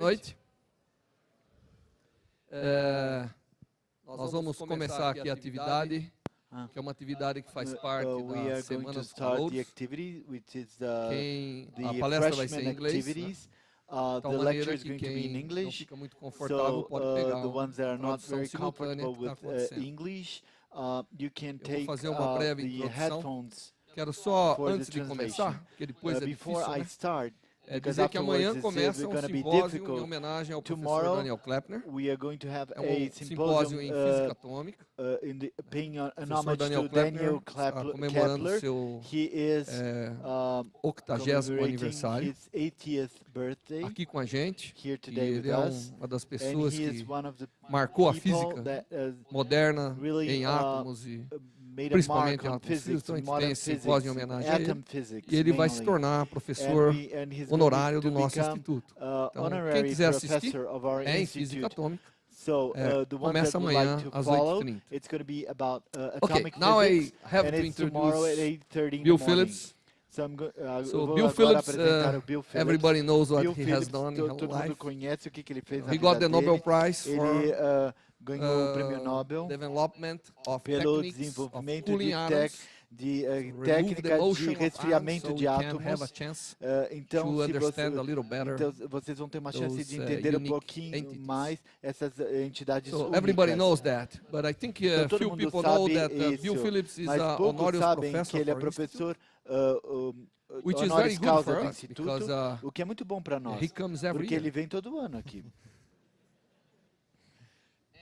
noite. Nós vamos começar aqui a atividade, que é uma atividade que faz parte da Semana dos Calouros. A palestra vai ser em inglês, né? De tal maneira que quem não fica muito confortável pode pegar uma tradução simultânea que está acontecendo. Eu vou fazer uma breve introdução. Quero só, antes de começar, porque depois é difícil, né? Dizer que amanhã começa um simpósio em homenagem ao professor Daniel Kleppner. É um simpósio em física atômica. O professor Daniel Kleppner está comemorando seu 80º aniversário aqui com a gente. E ele é uma das pessoas que marcou a física moderna em átomos e principalmente em átomos físicos. Então a gente tem esse simpósio em homenagem a ele. E ele vai se tornar professor honorário do nosso instituto. Então, quem quiser assistir, é em física atômica. Começa amanhã às 8h30. Okay, now I have to introduce Bill Phillips. So Bill Phillips, everybody knows what he has done in his life. He got the Nobel Prize for development of techniques of cooling atoms. De técnica de resfriamento de átomos. Então, vocês vão ter uma chance de entender um pouquinho mais essas entidades únicas. Everybody knows that, but I think few people know that Bill Phillips is an honoris professor, que ele é professor which is very good for us, because o que é muito bom para nós, porque ele vem todo ano aqui.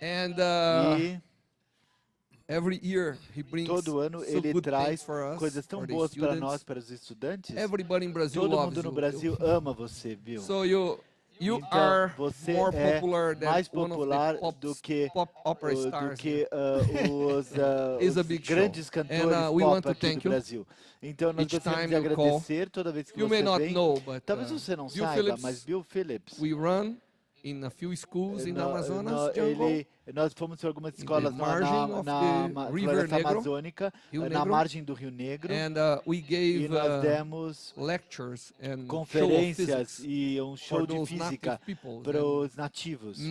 And every year he brings todo ano ele traz coisas tão boas para nós, para os estudantes. Everybody in Brazil Todo mundo no Brasil ama você, Bill. So you então, are você more é popular than mais popular do que os grandes cantores pop aqui do Brasil. Então nós gostaríamos de agradecer toda vez que você vem. Talvez você não saiba, mas Bill Phillips, we run in a few schools in the Amazonas jungle. Nós fomos para algumas escolas na Floresta Amazônica, na margem do Rio Negro, e nós demos lectures and conferências e um show de física para os nativos. E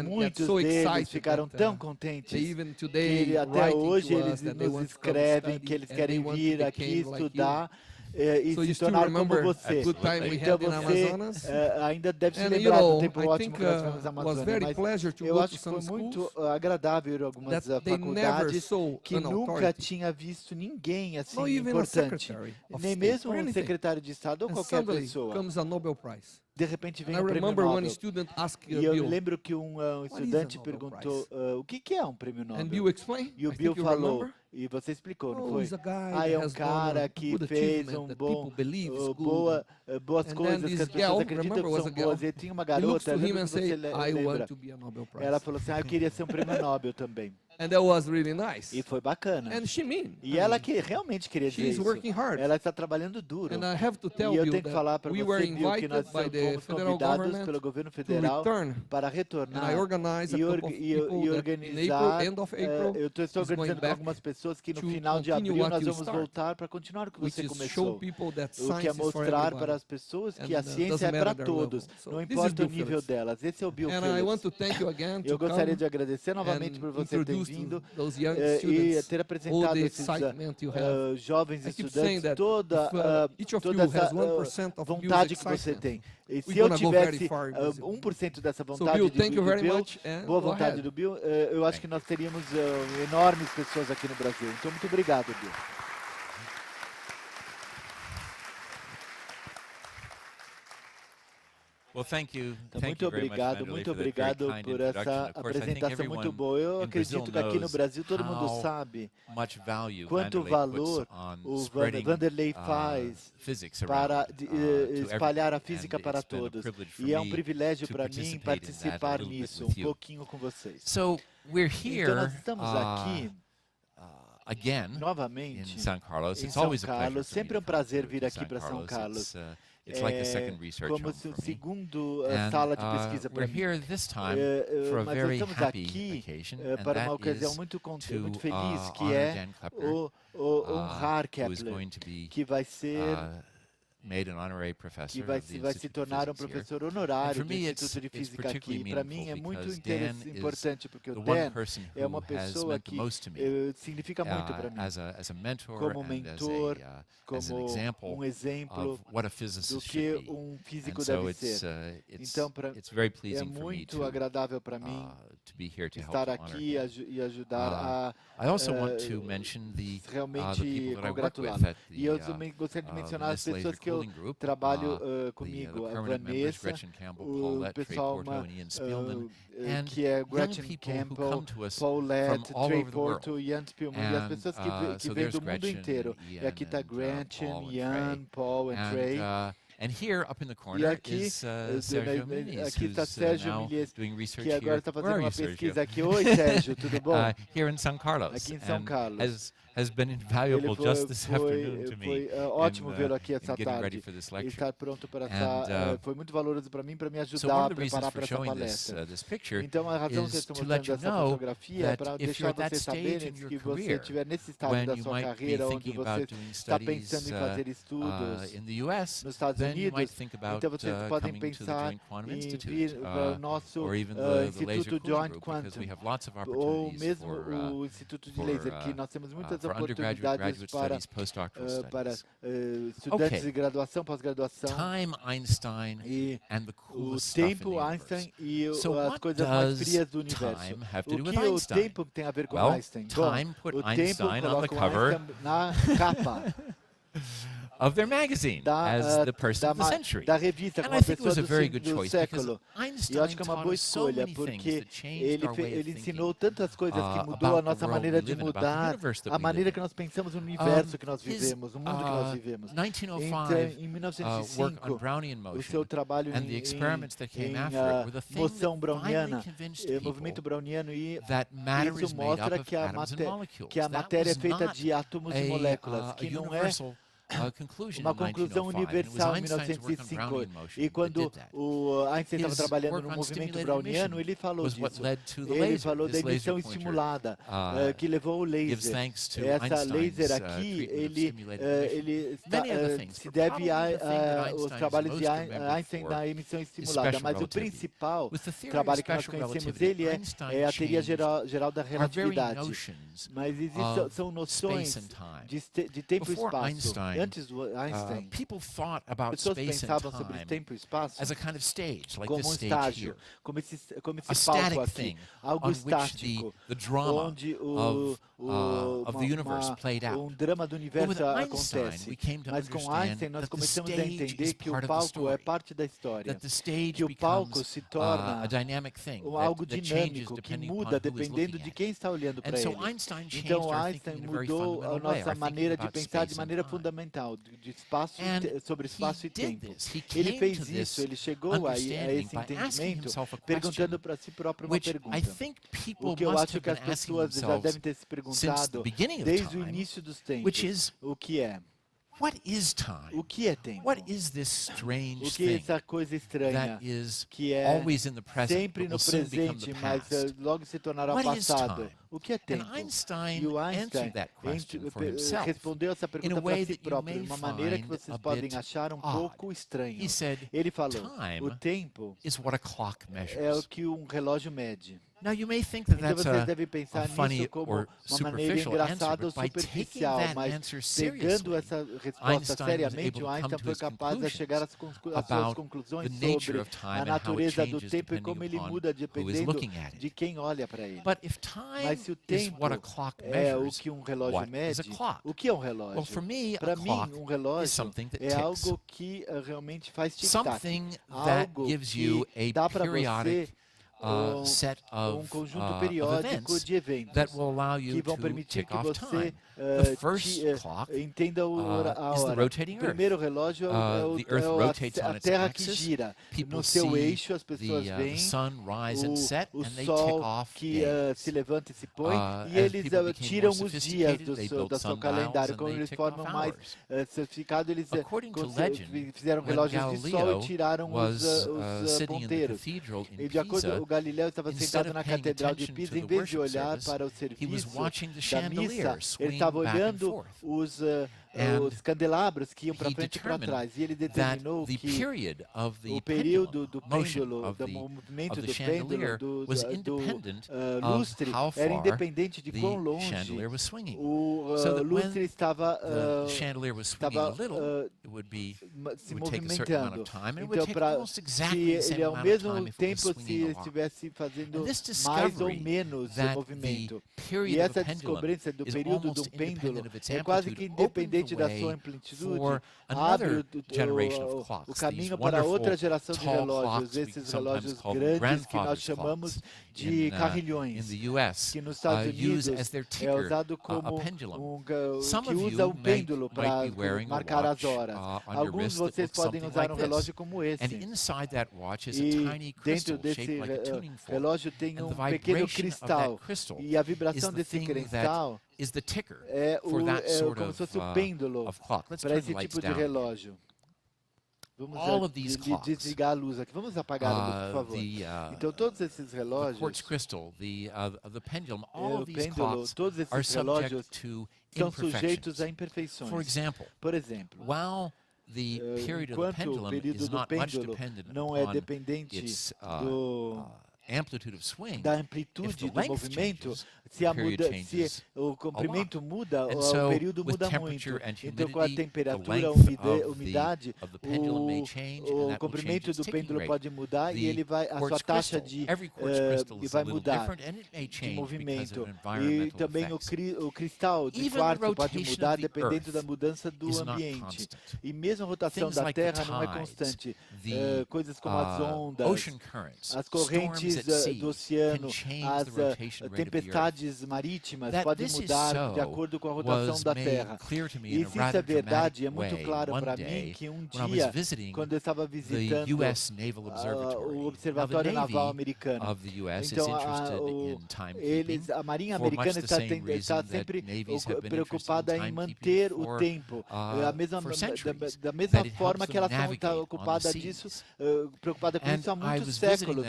muitos deles ficaram tão contentes que até hoje eles nos escrevem que eles querem vir aqui estudar. E se tornar como você. Então você ainda deve se lembrar do tempo ótimo que nós tivemos na Amazônia, mas eu acho que foi muito agradável ir a algumas faculdades que nunca tinha visto ninguém assim importante, nem mesmo um secretário de Estado ou qualquer pessoa. De repente vem um prêmio Nobel. E eu lembro que um estudante perguntou o que é um prêmio Nobel. E o Bill falou, e você explicou, não foi? É um cara que fez boas coisas que as pessoas acreditam que são boas. E tinha uma garota, lembra que você lembra? Ela falou assim, eu queria ser um prêmio Nobel também. And that was really nice. E foi bacana. And she mean, e ela que realmente queria dizer isso. Ela está trabalhando duro. And I have to tell e eu tenho que falar para você, Bill, que nós fomos convidados pelo governo federal para retornar e organizar. Eu estou organizando com algumas pessoas que no final de abril nós vamos voltar para continuar o que você começou. O que é mostrar para as pessoas que a ciência é para todos, não importa o nível delas. Esse é o Bill Phillips. Eu gostaria de agradecer novamente por você ter vindo e ter apresentado esses jovens estudantes, toda essa vontade que você tem. E se eu tivesse 1% dessa vontade do Bill, boa vontade do Bill, eu acho que nós teríamos enormes pessoas aqui no Brasil. Então, muito obrigado, Bill. Então, muito obrigado por essa apresentação muito boa. Eu acredito que aqui no Brasil todo mundo sabe quanto valor o Vanderlei faz para espalhar a física para todos. E é um privilégio para mim participar nisso, um pouquinho com vocês. Então, nós estamos aqui novamente em São Carlos. Sempre é um prazer vir aqui para São Carlos. Como se o segundo sala de pesquisa para mim. Mas nós estamos aqui para uma ocasião muito feliz, que é honrar Kepler, que vai ser que vai se tornar um professor honorário do Instituto de Física aqui. Para mim é muito importante, porque o Dan é uma pessoa que significa muito para mim, como mentor, como um exemplo do que um físico deve ser. Então, é muito agradável para mim estar aqui e ajudar a realmente congratulá-lo. E eu também gostaria de mencionar as pessoas que eu trabalho comigo, a Vanessa, o pessoal que é Gretchen Campbell, Paulette, Trey Porto, Jan Spielman, e as pessoas que vêm do mundo inteiro. E aqui está Gretchen, Jan, Paul e Trey. And here, up in the corner, is Sérgio Muniz, who's now doing research que agora here. Está fazendo uma pesquisa aqui. Oi, Sérgio, tudo bom? Here in São Carlos. Aqui em São Carlos. Has been invaluable just this afternoon to me. Foi ótimo vê-lo aqui essa tarde. Estar pronto para essa foi muito valoroso para mim me ajudar a preparar para essa palestra. Então a razão que eu estou mostrando essa fotografia é para deixar vocês saberem que você estiver nesse estágio da sua carreira onde você está pensando em fazer estudos nos Estados Unidos, então vocês podem pensar em vir para o nosso Instituto Joint Quantum ou mesmo o Instituto de Laser, que nós temos muitas oportunidades para estudantes de graduação, pós-graduação. E o tempo, Einstein e as coisas mais frias do universo. O que o tempo tem a ver com Einstein? Bom, o tempo coloca o Einstein na capa of their magazine as the person of the century. Da revista, and I think it was a very good choice because Einstein eu acho que é uma boa escolha porque ele ensinou tantas coisas que mudou a nossa maneira de mudar, a maneira que nós pensamos no universo que nós vivemos, no mundo que nós vivemos. Então, em 1905, o seu trabalho em moção browniana, movimento browniano, e isso mostra que a matéria é feita de átomos e moléculas, que não é uma conclusão universal em 1905. E quando o Einstein estava trabalhando no movimento browniano, ele falou disso. Ele falou da emissão estimulada, que levou o laser. Essa laser aqui, ele se deve aos trabalhos de Einstein na emissão estimulada. Mas o principal trabalho que nós conhecemos dele é a teoria geral da relatividade. Mas são noções de tempo e espaço. Antes do Einstein, pessoas pensavam sobre tempo e espaço como um estágio, como esse palco aqui, algo estático, onde um drama do universo acontece. Mas com Einstein nós começamos a entender que o palco é parte da história, que o palco se torna algo dinâmico, que muda dependendo de quem está olhando para ele. Então Einstein mudou a nossa maneira de pensar de maneira fundamental, de espaço, sobre espaço e tempo. Ele fez isso, ele chegou a esse entendimento perguntando para si próprio uma pergunta. O que eu acho que as pessoas já devem ter se perguntado desde o início dos tempos. O que é? O que é tempo? O que é essa coisa estranha que é sempre no presente, mas logo se tornará passado? O que é tempo? E o Einstein respondeu essa pergunta para si próprio de uma maneira que vocês podem achar um pouco estranha. Ele falou, o tempo é o que um relógio mede. Então vocês devem pensar nisso como uma maneira engraçada ou superficial, mas pegando essa resposta seriamente, o Einstein foi capaz de chegar às suas conclusões sobre a natureza do tempo e como ele muda dependendo de quem olha para ele. Mas se o tempo é o que um relógio mede, o que é um relógio? Para mim, um relógio é algo que realmente faz tic-tac, algo que dá para você um conjunto periódico de eventos que vão permitir que você entenda a hora. O primeiro relógio é a Terra que gira. No seu eixo, as pessoas veem o Sol que se levanta e se põe, e eles tiram os dias do seu calendário. Quando eles formam mais certificado, eles fizeram relógios de Sol e tiraram os ponteiros. E de acordo com Galileu estava sentado na Catedral de Pisa, em vez de olhar para o serviço da missa, ele estava olhando os candelabros que iam para frente e para trás. E ele determinou que o período do pêndulo, do movimento do pêndulo, do lustre, era independente de quão longe o lustre estava se movimentando. Então, se ele ao mesmo tempo se estivesse fazendo mais ou menos movimento. E essa descoberta do período do pêndulo é quase que independente da sua amplitude, abre o caminho para outra geração de relógios, esses relógios grandes que nós chamamos de carrilhões, que nos Estados Unidos é usado como que usa um pêndulo para marcar as horas. Alguns de vocês podem usar um relógio como esse. E dentro desse relógio tem um pequeno cristal. E a vibração desse cristal é como se fosse o pêndulo para esse tipo de relógio. Vamos desligar a luz aqui. Vamos apagar a luz, por favor. Então, todos esses relógios, todos esses relógios são sujeitos a imperfeições. Por exemplo, enquanto o período do pêndulo não é dependente da amplitude do movimento, se o comprimento muda, o período muda muito. Então, com a temperatura, a umidade, o comprimento do pêndulo pode mudar e a sua taxa vai mudar de movimento. E também o cristal de quartzo pode mudar dependendo da mudança do ambiente. E mesmo a rotação da Terra não é constante. Coisas como as ondas, as correntes do oceano, as tempestades marítimas podem mudar de acordo com a rotação da Terra. E se isso é verdade, é muito claro para mim que um dia, quando eu estava visitando o Observatório Naval Americano, então a Marinha Americana está sempre preocupada em manter o tempo, da mesma forma que ela está ocupada disso, preocupada com isso há muitos séculos,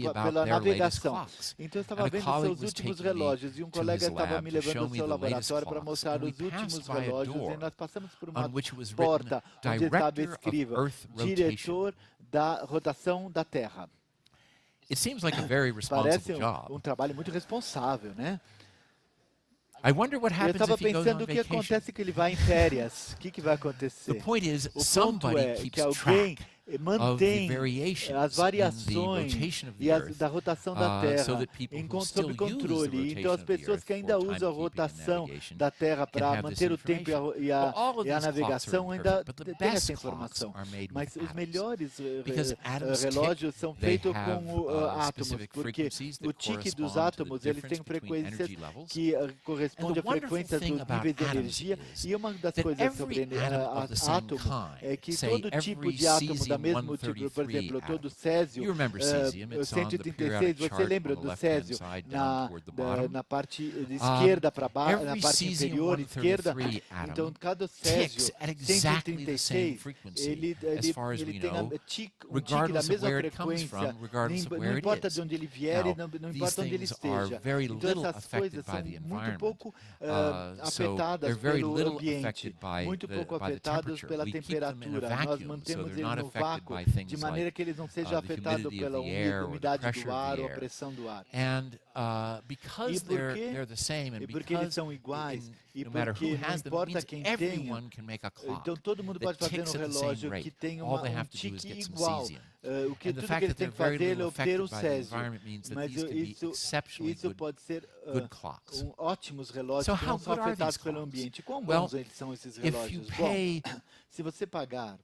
pela navegação. Então eu estava vendo seus últimos relógios e um colega estava me levando ao seu laboratório para mostrar os últimos relógios e nós passamos por uma porta onde estava escrito diretor da rotação da Terra. Parece um trabalho muito responsável, né? Eu estava pensando o que acontece que ele vai em férias. O que vai acontecer? O ponto é que alguém mantém as variações da rotação da Terra sob controle. Então, as pessoas que ainda usam a rotação da Terra para manter o tempo e a navegação ainda têm essa informação. Mas os melhores relógios são feitos com átomos, porque o tique dos átomos eles têm frequências que correspondem a frequências dos níveis de energia. E uma das coisas sobre átomo é que todo tipo de átomo da mesmo tipo, por exemplo, todo Césio 136, você lembra do Césio na parte esquerda para baixo, na parte inferior esquerda? Então, cada Césio 136, ele tem um tique da mesma frequência, não importa de onde ele vier e não importa onde ele esteja. Então, essas coisas são muito pouco afetadas pelo ambiente, muito pouco afetadas pela temperatura. Nós mantemos ele no vácuo, de maneira que eles não sejam afetados pela umidade do ar ou a pressão do ar. E porque eles são iguais, e porque não importa quem tem, então todo mundo pode fazer um relógio que tem um tique igual. Tudo que eles têm que fazer é obter o Césio. Mas isso pode ser ótimos relógios que não são afetados pelo ambiente. Quão bons eles são esses relógios? Bom, se você pagar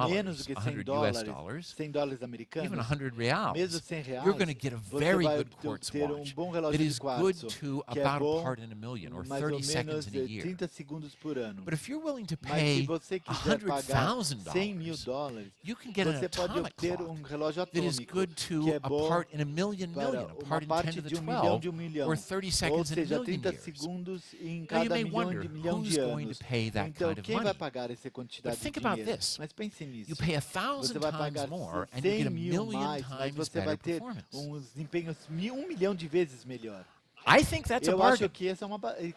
menos do que $100 americanos, mesmo R$100, você vai ter um bom relógio de quartzo, que é bom mais ou menos 30 segundos por ano. Mas se você quiser pagar $100 mil, você pode obter um relógio atômico, que é bom para uma parte de $1 milhão, ou seja, 30 segundos em cada milhão de anos. Então, quem vai pagar essa quantidade de dinheiro? Mas pense nisso. Você vai pagar 100 mil mais, mas você vai ter um desempenho 1 milhão de vezes melhor. I think that's a Eu bargain. acho que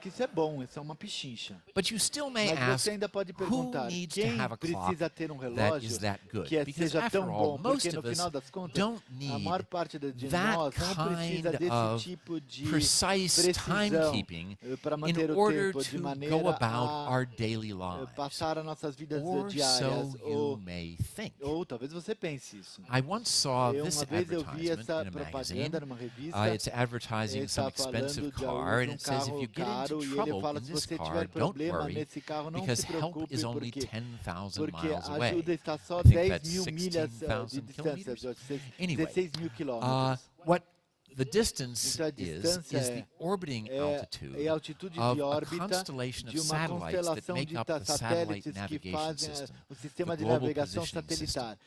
isso é bom, isso é uma pichincha. But you still may Mas ask, você ainda pode who perguntar needs to quem have a clock precisa ter um that relógio is that good? que Because seja after tão all, bom, most porque no of us final das contas, don't a maior need parte de that nós não precisa kind desse of tipo de precise precisão timekeeping para in manter o order tempo de to maneira go about a our daily lives. passar as nossas vidas Or diárias. so you may think. Ou talvez você pense isso. I once saw this Uma vez eu vi advertisement essa in a magazine. propaganda numa revista. It's advertising some expensive car, and it says if you get into trouble in this car, don't worry, because help is only 10,000 miles away. Ajuda está só I think 10 that's mil milhas de 16,000 distância, kilometers. Anyway, 16 mil quilômetros. what the distance Então, a is distância the orbiting altitude é a altitude de of a órbita constellation of de uma satellites that constelação make de up the satellite satélites que navigation fazem system, o sistema the de global navegação positioning system. satelitar.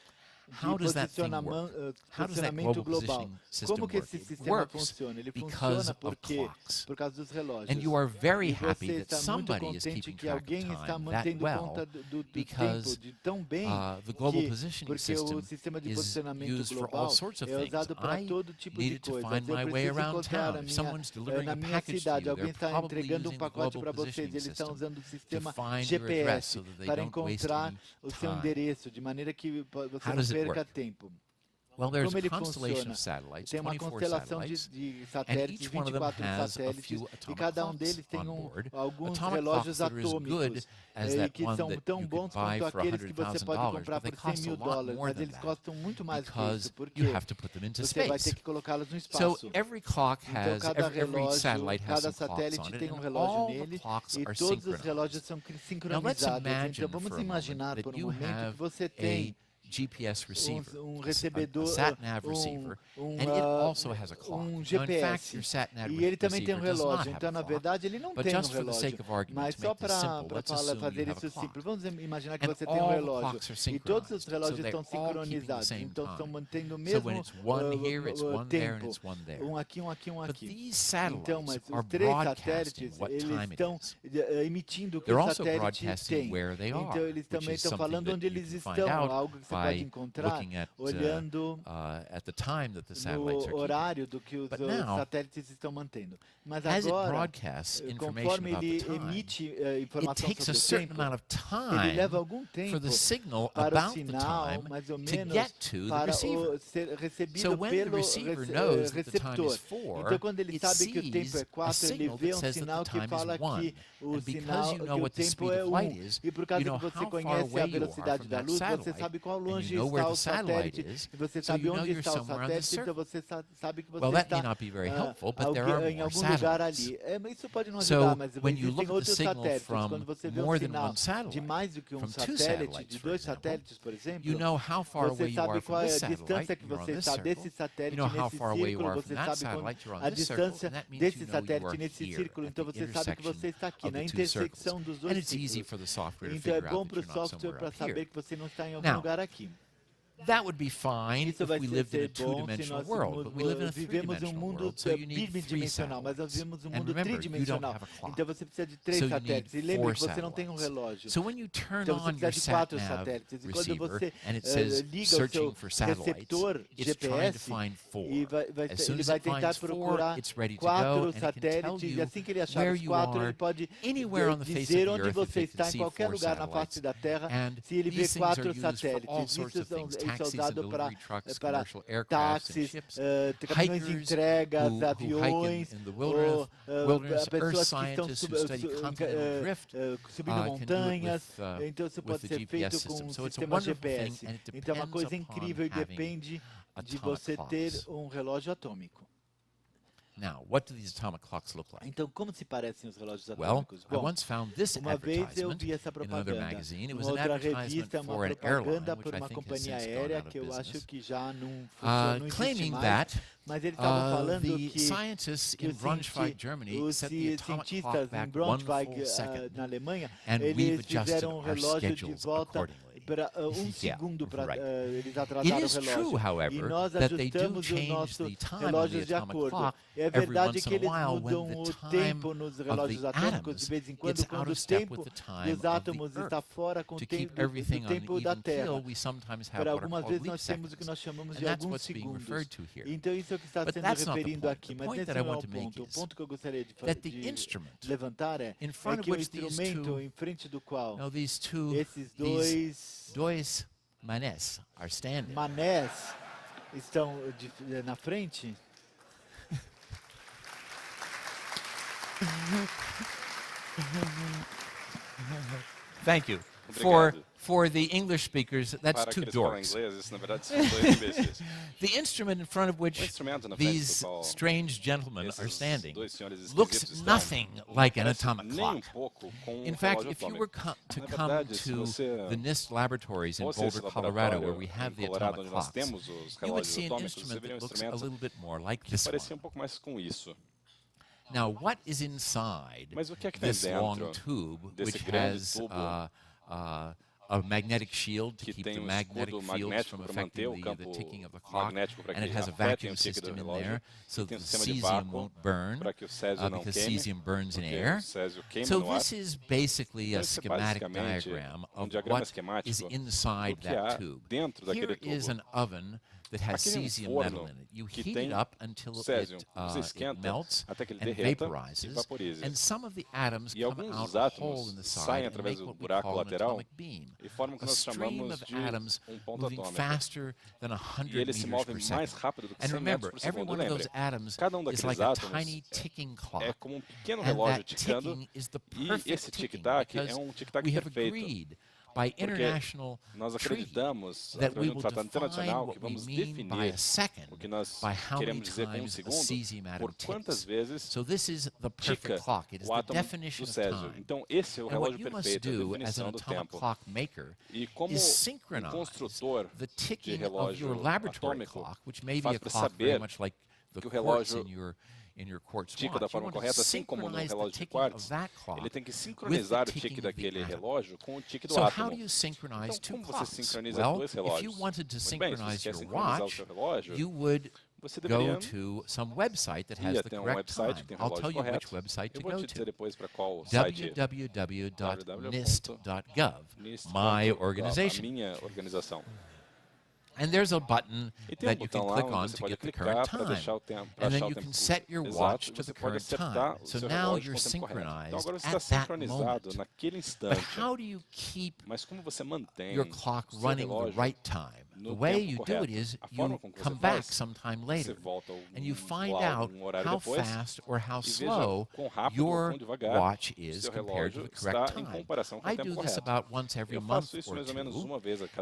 How does that thing work? How does that global positioning system Como que work? esse It sistema works funciona? Ele because funciona of porque clocks. por causa dos relógios. And you are very E happy você that está muito somebody is contente keeping que track alguém of está time that mantendo well, conta do because tempo de tão bem the global que positioning porque system o sistema de is posicionamento used for all global sorts of é things. usado para I todo tipo de needed to coisa. find my Eu way preciso around encontrar town. If someone's delivering na a minha package to cidade, you, alguém they're está probably entregando using the pacote global para vocês, positioning eles estão system usando o to sistema find your address GPS so that they para don't waste encontrar any o seu time. endereço, de maneira que você How não does it perca work? tempo. Well, there's Como a ele constellation funciona? of satellites, Tem uma 24 constelação satellites, de and satélites, each one of them 24 has a satélites, few e atomic cada clocks deles tem on board. alguns Atomic relógios clocks that are as good atômicos, as e that que one são that tão you bons could buy quanto for aqueles que você pode $100,000, comprar but they por 100 cost a mil lot dólares, more mas than eles that costam muito mais que because isso, porque you have to put them into você vai ter space. que colocá-los no So espaço. every clock Então, has, cada every relógio, satellite has cada some clocks satélite on it, tem and relógio all the nele, clocks e are todos os relógios synchronized. são Now let's sincronizados. imagine Então, vamos for a moment imaginar that por um you momento have que você tem GPS receiver, recebedor, a sat-nav receiver, and it also has a clock. Now, in fact, your GPS, sat-nav e ele também tem receiver does not relógio. have Então, a na clock. verdade, ele não But tem just for the sake relógio. of argument, Mas to só make this para simple, let's assume fazer you have isso a clock. simples, vamos imaginar que And você tem um all the relógio. clocks are E todos os synchronized, relógios so estão they're all keeping the sincronizados. same Então, time. estão mantendo o So mesmo when it's one here, it's one there, and tempo. it's one there. Um aqui, um aqui, um But aqui. these satellites Então, mas are os três broadcasting satélites, what eles time it estão is. emitindo o que They're o also satélite broadcasting tem. where they are, Então, eles which também is estão something falando that onde you eles can find estão, out algo que você by pode encontrar looking at olhando at the time that the satellites are no keeping. horário do que os But now, satélites estão mantendo. Mas as it agora, broadcasts information conforme about the ele time, emite it informação takes a sobre o certain tempo, amount of ele leva time algum tempo for the signal para o about the sinal, time mais ou to menos, get to the para receiver. ser recebido So when the pelo receiver knows that the time receptor. is 4, Então, quando ele it sabe que o tempo sees é a 4, ele signal vê that says sinal that the que time fala is 1. que o And because sinal, you know que o what the tempo speed é of 1. light is, E por causa you know que você how far conhece away a you are velocidade from da that luz, você satellite, sabe qual and you longe know where está the o satellite satélite, is, e você so sabe you know onde you're está o somewhere on the satélite, então circle. você sabe que Well, você that may está not be very helpful, but there are em more algum lugar satellites. ali. Isso pode não So ajudar, mas when you existem look at the outros signal satélites. from Quando você vê more um than sinal one satellite, de mais do que um from two satélite, satellites, de for dois example, satélites, por exemplo, you know how far você away you are sabe from qual é this a distância satellite, que you're on você this está circle. desse satélite You know how nesse far away you círculo, are você from that sabe satellite, you're on a this circle, distância and that means desse you know you satélite are nesse here círculo, at então the você sabe que você intersection está aqui, of na the two circles. intersecção dos And dois it's easy círculos. for the software to Então é figure bom out para o that you're not software somewhere para up saber here. que você não está em algum Now, lugar aqui. that would be fine Isso if vai we lived in a ser bom se two-dimensional nós world, but we live in a vivemos em um three-dimensional mundo world, so you need 3 bidimensional, mas nós satellites. vivemos um And mundo remember, you don't tridimensional. have a clock. Então você precisa de 3 So you satélites. E need lembre 4 que você não tem um satellites. relógio. So when you turn Então você on your precisa de 4 sat-nav satélites. E quando receiver você and it says liga o seu searching for satellites, receptor it's trying to GPS, find 4. e As soon ele as vai it tentar finds 4, procurar it's ready to go, 4 and it can tell satélites, e you assim que ele achar where os you 4, are ele pode anywhere on the face of dizer the onde earth if você it can está em see qualquer 4 lugar na face satellites. da Terra, And se ele vê these things are 4 used for all satélites. sorts of things, Isso é taxis and usado para delivery trucks, commercial aircraft and táxis, ships, caminhões de entregas, who aviões, hike in the ou wilderness, earth pessoas que estão scientists who study continental drift, subindo can do it montanhas. with, Então isso with pode the ser feito GPS com system. um So it's a sistema wonderful GPS. thing, and it Então é uma depends coisa upon incrível e having depende de atomic você ter clocks. um relógio atômico. Now, what do these atomic clocks look like? Então, como se parecem os relógios Well, atômicos? I once found this Uma vez eu advertisement vi essa in another propaganda magazine. It em was an outra advertisement revista, uma for an airline, propaganda which por I uma think has companhia since gone aérea out of que eu acho business, que já não existe claiming mais. that Mas eles estavam falando the que scientists in Braunschweig, Germany, os set the atomic clock cientistas em back one Braunschweig, full second, na Alemanha, and we've eles adjusted fizeram um our relógio de schedules volta accordingly. segundo para eles atrasaram o relógio. E nós ajustamos o nosso relógio de acordo. É verdade que eles mudam o tempo nos relógios atômicos de vez em quando o tempo dos átomos está fora com o tempo da Terra. Para algumas vezes nós temos o que nós chamamos de alguns segundos. Então isso é o que está sendo referindo aqui, mas esse não é o ponto. O ponto que eu gostaria de levantar é que o instrumento em frente do qual esses dois manés estão na frente. Thank you. For the English speakers, that's two dorks. The instrument in front of which these strange gentlemen are standing looks nothing like an atomic clock. In fact, if you were to come to the NIST laboratories in Boulder, Colorado, where we have the atomic clocks, you would see an instrument that looks a little bit more like this one. Now, what is inside this long tube, which has a magnetic shield to keep the magnetic fields from affecting the ticking of the clock, and it has a vacuum system in there so that the cesium won't burn, because cesium burns in air. So this is basically a schematic diagram of what is inside that tube. Here is an oven that has cesium metal in it. You heat it up until it melts and vaporizes, and some of the atoms come out a hole in the side and make what we call an atomic beam, a stream of atoms moving faster than 100 meters per second. And remember, every one of those atoms is like a tiny ticking clock, and that ticking is the perfect ticking, because we have agreed by international treaty that we will define what we mean by a second by how many times a cesium atom ticks. So this is the perfect clock. It is the definition of time. And what you must do as an atomic clock maker is synchronize the ticking of your laboratory clock, which may be a clock very much like the quartz in your quartz watch. Da forma correta, assim como no relógio de quartz, ele tem que sincronizar o tique daquele relógio com o tique do átomo. Então, como você sincroniza dois relógios? Muito bem, se você quer sincronizar o seu relógio, você deveria go to some website that has the correct time. I'll tell you which website to go to. www.nist.gov, my organization. And there's a button that you can click on to get the current time. And then you can set your watch to the current time. So now you're synchronized at that moment. But how do you keep your clock running the right time? The way you do it is you come back sometime later and you find out how fast or how slow your watch is compared to the correct time. I do this about once every month or two,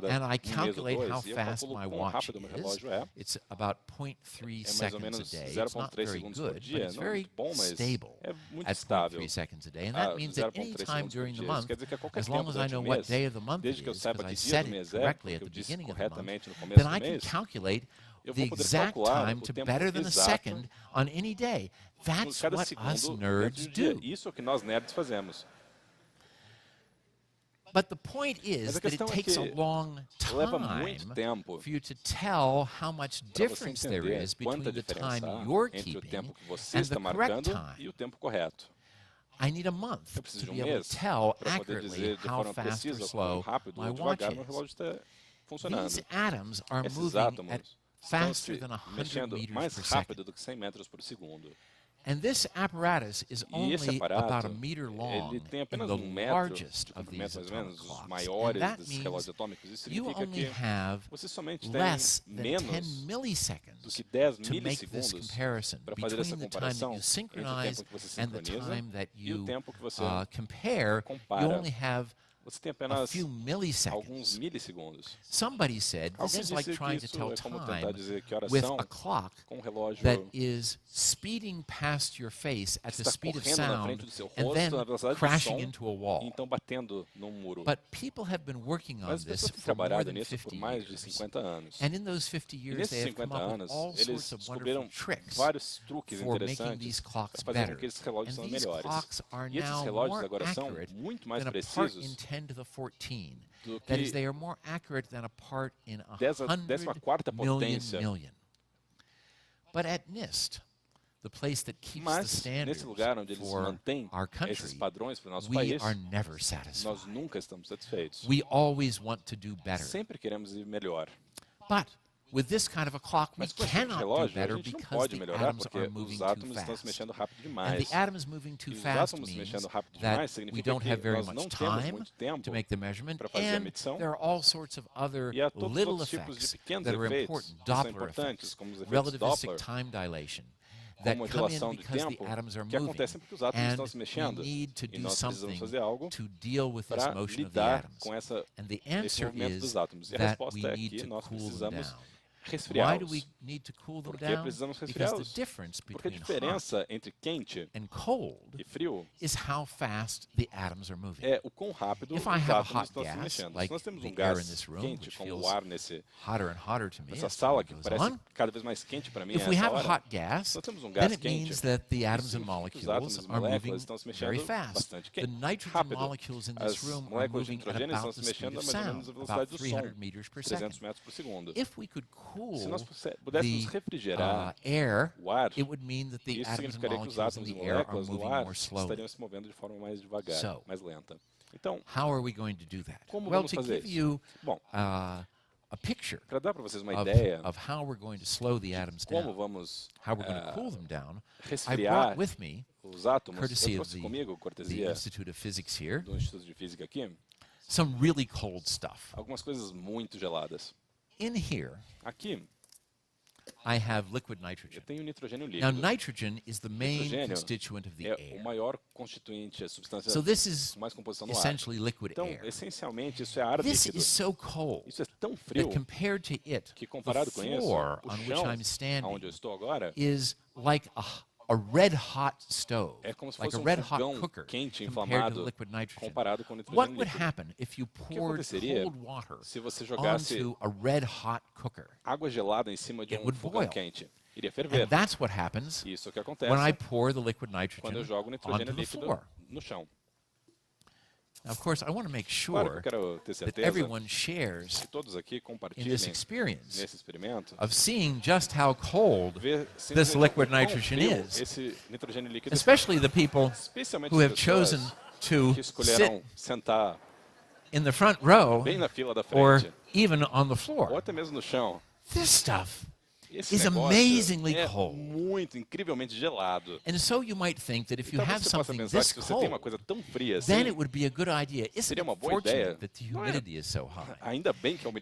and I calculate how fast my watch is. It's about 0.3 seconds a day. It's not very good, but it's very stable at 0.3 seconds a day. And that means that any time during the month, as long as I know what day of the month it is, because I set it correctly at the beginning of the month, then I can calculate the exact time to better than a second on any day. That's what us nerds do. But the point is that it takes a long time for you to tell how much difference there is between the time you're keeping and the correct time. I need a month to be able to tell accurately how fast or slow my watch is. These atoms are moving at faster than 100 meters per second. And this apparatus is only about a meter long in the largest of these atomic clocks. And that means you only have less than 10 milliseconds to make this comparison between the time that you synchronize and the time that you compare. You only have a few milliseconds. Somebody said this is like trying to tell time with a clock that is speeding past your face at the speed of sound and then crashing into a wall. But people have been working on this for more than 50 years. And in those 50 years, they have come up with all sorts of wonderful tricks for making these clocks better. And these clocks are now more accurate than a part in 10 to the 14. That is, they are more accurate than a part in 100 million. But at NIST, the place that keeps the standards for our country, we are never satisfied. We always want to do better. But with this kind of a clock, we cannot do better because the atoms are moving too fast. And the atoms moving too fast means that we don't have very much time to make the measurement, and there are all sorts of other little effects that are important. Doppler effects, relativistic time dilation, that come in because the atoms are moving, and we need to do something to deal with this motion of the atoms. And the answer is that we need to cool them down. Why do we need to cool them down? Because the difference between hot and cold is how fast the atoms are moving. If I have a hot gas, like the air in this room, which feels hotter and hotter to me as time goes on, if we have a hot gas, then it means that the atoms and molecules are moving very fast. The nitrogen molecules in this room are moving at about the speed of sound, about 300 meters per second. If we could cool the air, it would mean that the atoms and molecules in the air are moving more slowly. So, how are we going to do that? Well, to give you a picture of how we're going to slow the atoms down, how we're going to cool them down, I brought with me, courtesy of the Institute of Physics here, some really cold stuff. In here, I have liquid nitrogen. Now, nitrogen is the main constituent of the air. So this is essentially liquid air. This is so cold that compared to it, the floor on which I'm standing is like a red-hot stove, like a red-hot cooker compared to liquid nitrogen. What would happen if you poured cold water onto a red-hot cooker? It would boil. And that's what happens when I pour the liquid nitrogen onto the floor. Now, of course, I want to make sure that everyone shares in this experience of seeing just how cold this liquid nitrogen is, especially the people who have chosen to sit in the front row or even on the floor. This stuff is amazingly cold. And so you might think that if you have something this cold, then it would be a good idea. Isn't it fortunate that the humidity is so high?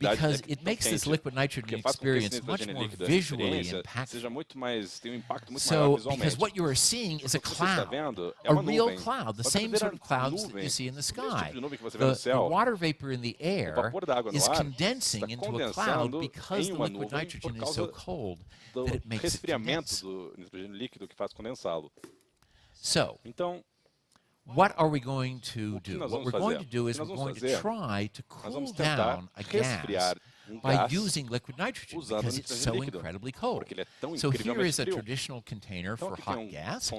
Because it makes this liquid nitrogen experience much more visually impactful. So, because what you are seeing is a cloud, a real cloud, the same sort of clouds that you see in the sky. The water vapor in the air is condensing into a cloud because the liquid nitrogen is so cold that it makes it condense. So, what are we going to do? What we're going to do is we're going to try to cool down a gas by using liquid nitrogen because it's so incredibly cold. So here is a traditional container for hot gas.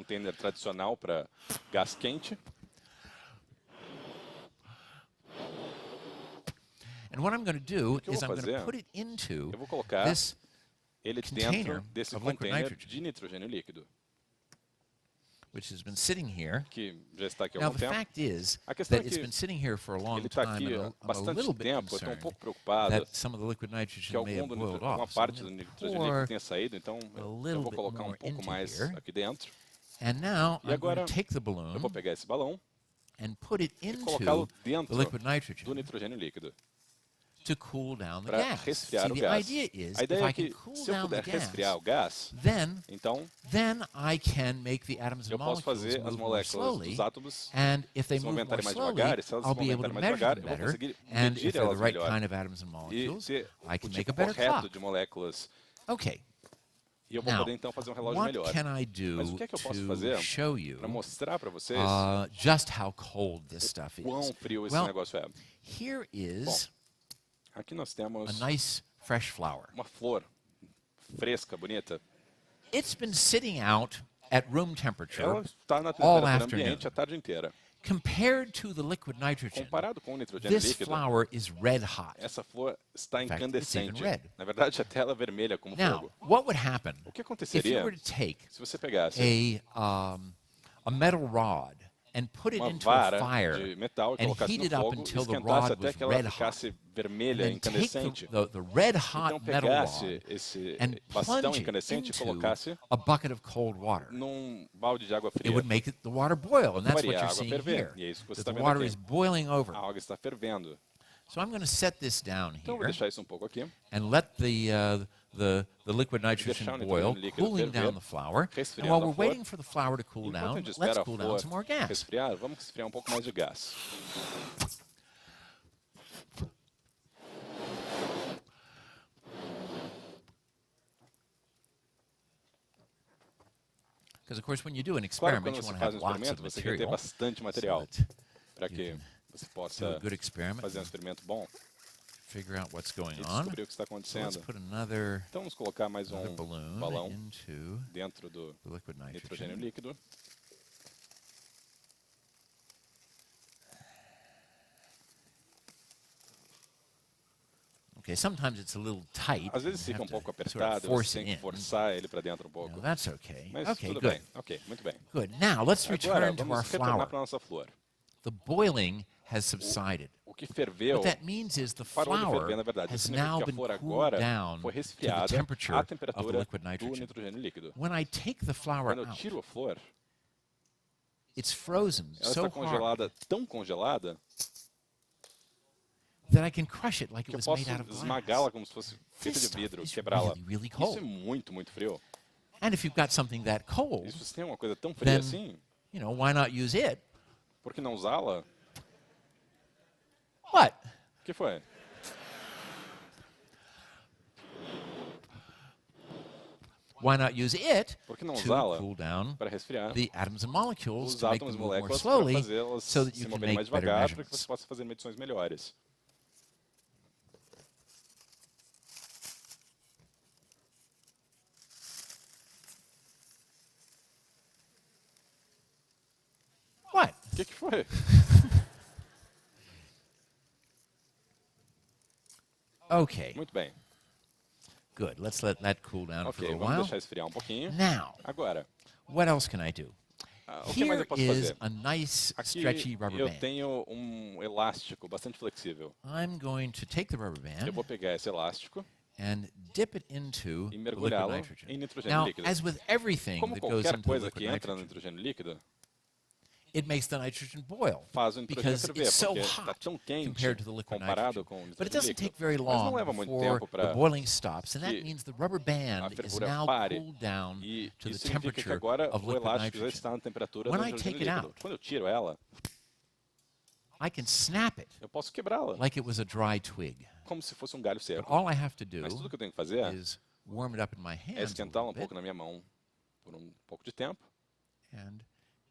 And what I'm going to do is I'm going to put it into this container of liquid nitrogen, which has been sitting here. Now, the fact is that it's been sitting here for a long time, and I'm a little bit concerned that some of the liquid nitrogen may have boiled off. So I'm going to pour a little bit more into here. And now I'm going to take the balloon and put it into the liquid nitrogen to cool down the gas. See, the idea is if I can cool down the gas, then I can make the atoms and molecules move more slowly, and if they move more slowly, I'll be able to measure them better, and if they're the right kind of atoms and molecules, I can make a better clock. Okay. Now, what can I do to show you just how cold this stuff is? Well, here is a nice fresh flower. It's been sitting out at room temperature all afternoon, Compared to the liquid nitrogen, comparado com o nitrogênio this líquido, flower is red hot. essa flor está In fact, incandescente. it's even red. Na verdade, até ela é vermelha como Now, fogo. what would happen O que if you aconteceria were to take se você pegasse a metal rod and put it uma into a vara fire de metal e and colocasse heat no it up fogo e until the esquentasse rod até was que ela red hot? ficasse And vermelha, then take incandescente. the red hot Então metal pegasse rod esse and bastão plunge it incandescente e into colocasse a bucket of cold water. num balde de água It fria. would make the water boil, and that's what Faria a you're água seeing ferver. here. E é isso que você That está the vendo water aqui. is boiling over. A água está fervendo. So I'm going to set this down Então eu vou here deixar isso um pouco aqui. and let the liquid nitrogen Deixar o boil, nitrogênio líquido cooling ferver, down the flour. And resfriando while a we're flor. waiting for the flour to cool Enquanto a down, gente let's espera a cool down flor some more gas. resfriar, vamos resfriar um pouco mais de gás. Because of course, when you do an Claro, experiment, quando you você want to faz have um lots of experimento, você quer ter material bastante material para que você do possa a good experiment, fazer um experimento bom figure out what's going e on. descobrir o que está So let's acontecendo. put another Então vamos colocar mais um balloon balão into dentro do the liquid nitrogênio nitrogen. líquido. Okay, sometimes it's a little tight. Às vezes You fica have um pouco to sort of apertado, force você it tem que in. forçar ele para dentro um pouco. No, that's okay. Mas Okay, tudo good. bem, ok, muito bem. Good. Now let's Agora return to our vamos retornar flour. para a nossa flor. The boiling has subsided. O que ferveu What that means is the parou de flour ferver, na verdade. has Isso now significa que a been flor cooled agora down foi to the resfriada temperature à of the temperatura liquid do nitrogen. nitrogênio líquido. When I take the flour Quando eu out, tiro a flor, it's frozen ela so está congelada, tão congelada, that I can crush it like que it eu was posso made out of glass. esmagá-la como se fosse feita This de vidro, stuff is quebrá-la. really, really Isso cold. é muito, muito frio. And if you've got something that cold, E se você tem uma coisa tão fria then, assim, you know, why not use it? por que não usá-la? What? O que foi? Why not use it Por que não to usá-la cool down para resfriar the atoms and molecules os to make átomos them e move more moléculas para slowly fazê-las so that se you can moverem mais make better devagar para que você measurements? possa fazer medições melhores? What? O que foi? Okay, Muito bem. good. Let's let that cool down for a Ok, little vamos while. deixar esfriar um pouquinho. Now, Agora, what else can I do? o que mais Here eu posso is fazer? a nice Aqui stretchy rubber eu band. tenho um elástico bastante flexível. I'm going to take the rubber Eu band vou pegar esse elástico and dip it into e the liquid mergulhá-lo em nitrogen. nitrogênio Now, líquido. as with everything Como that goes qualquer into the coisa que liquid entra no nitrogen, nitrogênio líquido, it makes the nitrogen boil faz o nitrogênio because ferver, it's so porque está hot tão quente compared to the liquid comparado nitrogen. com o But it nitrogênio doesn't líquido. take very Mas não long leva muito before tempo the para boiling stops, and that que means the rubber a band is fervura now pare. cooled down E to the isso significa que temperature agora of o liquid elástico já nitrogen. está na temperatura do When I nitrogênio take it líquido. out, Quando eu tiro ela, I can snap it eu posso quebrá-la, like it was a dry twig. como se fosse um galho But seco. all I have to do Mas tudo que eu tenho que fazer is warm it up in my é hands a esquentá-la um little pouco bit, na minha mão por um pouco de tempo. and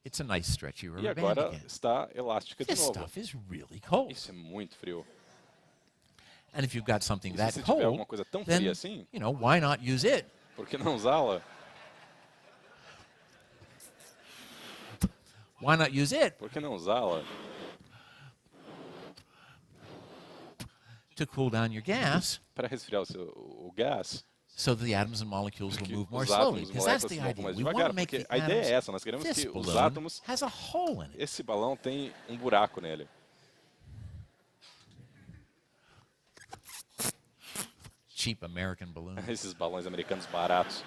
it's a nice stretchy E rubber band agora again. está elástica de This novo. stuff is really cold. Isso é muito frio. And if you've got something E se that você tiver cold, alguma coisa tão then, fria assim, you know, why not use it? por que não usá-la? Why not use it Por que não usá-la to cool down your gas para resfriar o gás? so that the atoms and molecules will Que move more os slowly? átomos e Because that's moléculas the se movam idea. mais We want devagar, to make porque the a ideia é atoms. essa, nós queremos This que os balloon átomos, has a hole in it. esse balão tem um buraco nele. Cheap American balloon. Esses balões americanos baratos.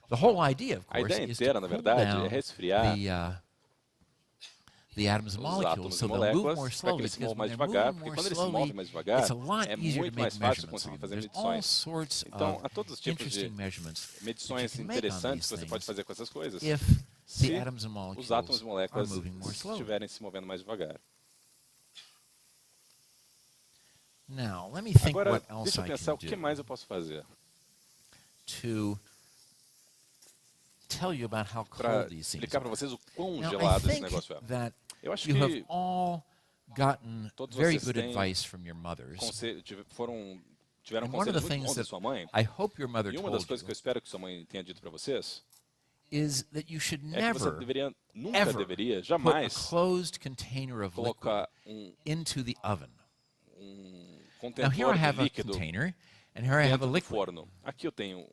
The whole idea, of A course, ideia is to inteira, na cool verdade, down é resfriar the atoms and os molecules átomos so e they'll move more moléculas para que slowly. eles se Because movam mais when they're devagar, moving porque more quando eles se slowly, movem mais devagar, it's a lot é easier to muito make mais fácil measurements conseguir on. fazer There's all medições. sorts Então, of há todos os tipos de interesting measurements that you medições can make on interessantes these que você pode things fazer com essas coisas, if se the atoms and os molecules átomos e are moléculas moving more slowly. estiverem se movendo mais devagar. Now, let me think Agora, what else deixa eu I pensar can o que do mais eu posso fazer to tell you about how para cold these things explicar are. para vocês o quão Now, I gelado esse think negócio é. that Eu acho you have que all gotten todos very vocês good têm advice from your mothers. tiveram And one of conselhos the muito things bons da that sua mãe. I hope your mother E uma das told coisas que eu you espero que sua mãe tenha dito para vocês is that you should é que você nunca deveria, jamais, put a closed container of liquid colocar into the oven. Contentor Now here I have de líquido a container, and here I have a dentro do liquid. forno. Aqui eu tenho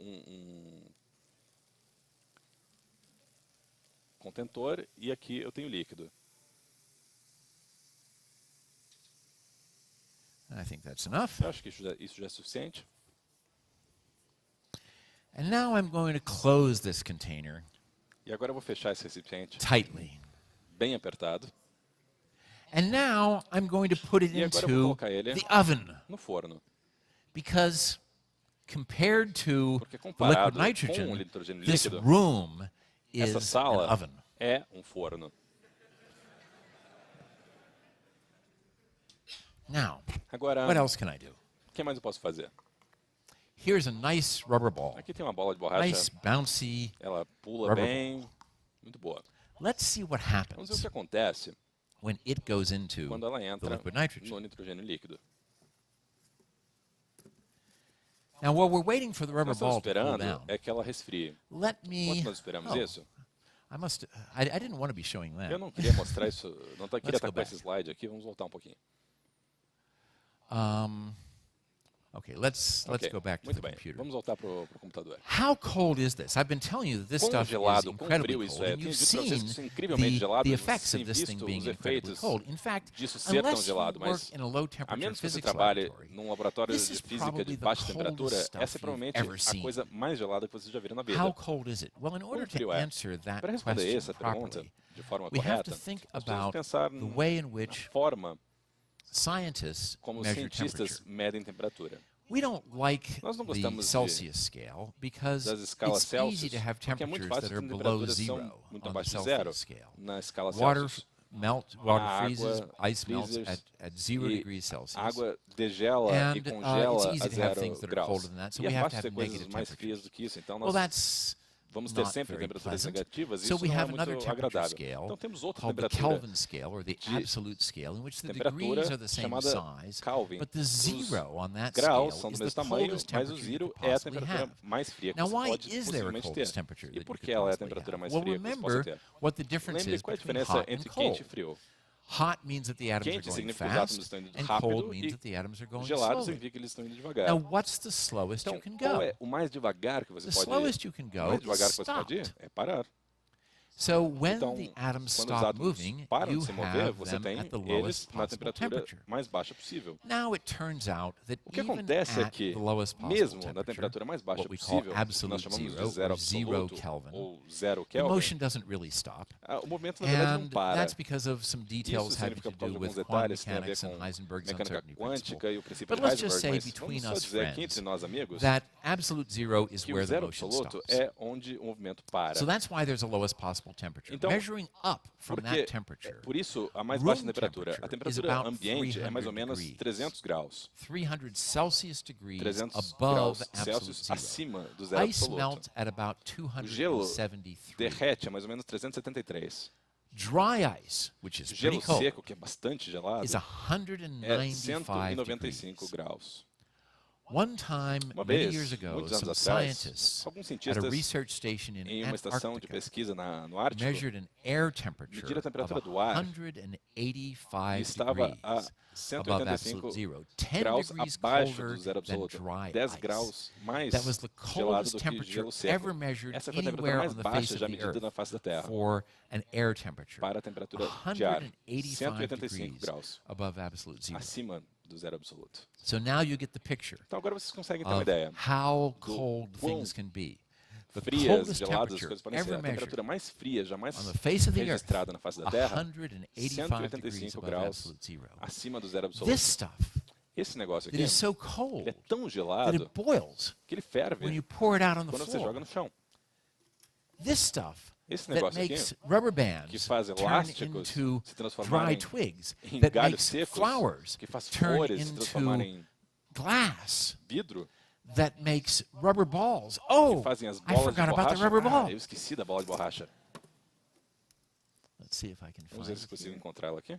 contentor e aqui eu tenho líquido. I think that's enough. Eu acho que isso já é suficiente. And now I'm going to close this container E agora eu vou fechar esse recipiente tightly. bem apertado. And now I'm going to put it E agora eu vou into colocar ele the oven. no forno. Because compared to Porque the liquid comparado com o nitrogen, nitrogênio this líquido, room essa is an sala oven. é um forno. Now, Agora, what else can I do? o que mais eu posso fazer? Here's a nice rubber ball. Aqui tem uma bola de borracha. Nice, bouncy. Ela pula rubber bem. Muito boa. Let's see what Vamos ver o happens que acontece when it goes into quando ela the entra liquid nitrogen. no nitrogênio líquido. Now, while we're waiting for the O que rubber nós estamos ball to cool esperando down, é que ela resfrie. let me. Enquanto nós esperamos isso, I didn't want to be showing that. eu não queria mostrar isso, não queria Let's estar go com esse back. slide aqui, vamos voltar um pouquinho. Okay, let's Ok, go back to muito the bem, computer. vamos voltar para o computador. How cold is this? I've been telling you that this Quão stuff is gelado, quão incredibly frio isso cold, é? and Tenho you've dito para vocês que seen isso é incrivelmente gelado, the e effects vocês of têm this thing visto being os incredibly efeitos cold. In fact, disso ser tão unless gelado, you work mas in a low a temperature menos que você physics trabalhe laboratory, num laboratório this de is física probably de the baixa coldest temperatura, stuff essa é you've provavelmente ever a seen. coisa mais gelada que vocês já viram na vida. How cold is it? Well, in order Quão frio to é? answer that Para responder question essa pergunta properly, de forma we have correta, to think nós temos que about pensar the way in na which forma scientists como os measure cientistas temperature. medem temperatura. We don't like Nós não the gostamos Celsius scale because das escalas it's easy Celsius, to have porque é muito temperatures fácil that are que below temperaturas são zero muito on the abaixo de zero Celsius scale. na escala Water Celsius. water A freezes, água ice melts freezes at 0 e degrees Celsius. A água degela e And congela it's a easy to have 0 things that are graus. colder than that, so E we é have to fácil ter have coisas negative mais frias temperatures. do que isso. Então Well, nós that's vamos ter not sempre very temperaturas pleasant. negativas e So isso we não é have another muito temperature agradável. scale Então temos outra called the temperatura Kelvin scale, or the de absolute scale, in which the temperatura degrees are the same chamada size, Kelvin. but the zero on that Graus scale são do is the mesmo tamanho, coldest mas o temperature you zero could é a possibly temperatura have. mais fria que Now, você why pode is there a possivelmente coldest ter. temperature E that por you que could ela é a possibly temperatura have? mais Well, fria que você possa remember ter? what the difference Lembre is qual é a between diferença hot and entre quente e cold. frio. Hot means that the atoms are Quente going significa que os átomos fast, estão indo and rápido cold means e that the atoms are going gelado slowly. significa que eles estão indo devagar. Now, what's the slowest Então, you can qual go? é o mais devagar que você The pode ir? slowest you can O go mais devagar is que você pode ir stopped. é parar. So when Então, the atoms quando os stop átomos moving, param you de se mover, have você them tem at the eles lowest na possible temperatura temperature. mais baixa possível. Now it turns out that O que even acontece é at que, the lowest possible mesmo na temperature, temperatura mais baixa what we call possível, que nós absolute chamamos zero, de zero or zero absoluto Kelvin, ou zero the Kelvin, motion doesn't really stop. o movimento na verdade não And para. that's because of some Isso details having significa to por causa do de alguns with quantum detalhes que tem a ver mechanics and com Heisenberg's mecânica uncertainty principle. quântica e o princípio But de let's just Heisenberg, say mas between vamos só us dizer aqui friends entre nós amigos that absolute zero is que o where the zero motion absoluto stops. é onde o movimento para. So that's why there's a lowest possible temperature. Então, Measuring up from that Porque, temperature, por isso, a mais room baixa temperatura. A temperature is temperatura about ambiente é mais ou 300 menos degrees. 300 graus. 300 Celsius degrees 300 above graus absolute Celsius zero. acima do zero Ice absoluto. melts at about O gelo 273. derrete a mais ou menos 373. Dry ice, which is O pretty gelo cold, seco, que é bastante gelado, is é 195 195 degrees. graus. One time, Uma many vez, years ago, muitos some anos atrás, scientists alguns at a cientistas research station in em uma estação de Antarctica pesquisa no Ártico measured an air temperature mediram a of temperatura do ar 185 e estava a degrees above 185 absolute zero, 10 graus degrees abaixo colder do zero than absoluto, dry 10 ice. graus mais That was the gelado coldest do que temperature gelo seco. ever measured Essa foi a temperatura anywhere mais on the face baixa of já the medida Earth na face da Terra for an air temperature. para a temperatura de ar, 185 185 degrees graus above absolute zero. acima do zero absoluto. So now you get the picture Então agora vocês conseguem ter uma of ideia how cold quão things can be. The frias, coldest geladas as temperature coisas podem ser. ever A measured temperatura mais fria jamais on the face of the Earth, registrada na face da Terra, 185 degrees 185 above graus absolute zero. acima do zero absoluto. This stuff Esse negócio that aqui, is so ele cold é tão that gelado it boils que ele ferve when you pour it out on the quando você joga floor. no chão. This stuff Esse that negócio aqui, makes rubber que bands faz turn elásticos into se transformarem dry twigs, em that galhos makes secos, flowers que faz turn flores se transformarem into em glass, vidro, that makes rubber balls. que Oh, fazem as I bolas de forgot about the borracha. rubber ball. Eu esqueci da bola de borracha. Let's see if I can Vamos find ver se it consigo here. encontrar ela aqui.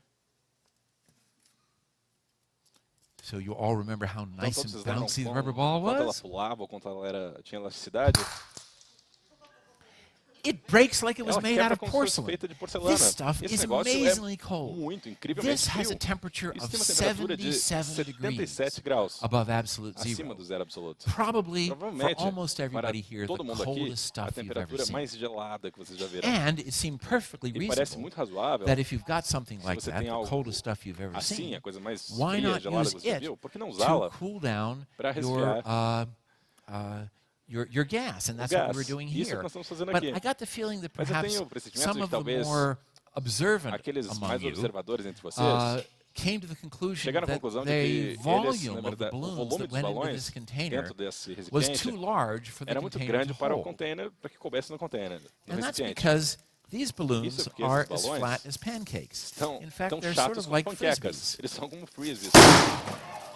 So you all remember how Então, nice todos and vocês lembram bouncy the rubber ball quanto ela was? pulava, ou quanto ela tinha elasticidade? It breaks like it was made out of como se fosse porcelain. feita de porcelana. This stuff Esse is negócio amazingly cold. muito incrivelmente This has a frio. temperature Isso of tem uma temperatura de 77 graus above absolute acima zero. do zero absoluto. Probably for Provavelmente, almost para everybody here, todo the mundo aqui, coldest a stuff you've ever temperatura seen. mais gelada que vocês já viram. And it seemed perfectly E parece reasonable muito razoável that if you've got something like você that, tem the algo coldest stuff you've ever assim, seen, a coisa mais why fria, not gelada use que você it viu, por que não to usá-la cool down para your resfriar your gas? And o that's what gás? we're doing Isso here. que nós estamos fazendo But aqui. I got the feeling that Mas eu perhaps tenho o pressentimento some de of que the talvez more observant aqueles among mais you observadores entre vocês came to the conclusion chegaram à that conclusão de the que eles, volume na of the verdade, o balloons volume that dos went into balões this container dentro desse was recipiente too large for the era muito container grande to para o hold. container, para que coubesse no container, no And that's recipiente. because these balloons Isso porque are esses as balões flat as pancakes. Estão In fact, tão they're sort chatos of como like panquecas. frisbees. Eles são como frisbees.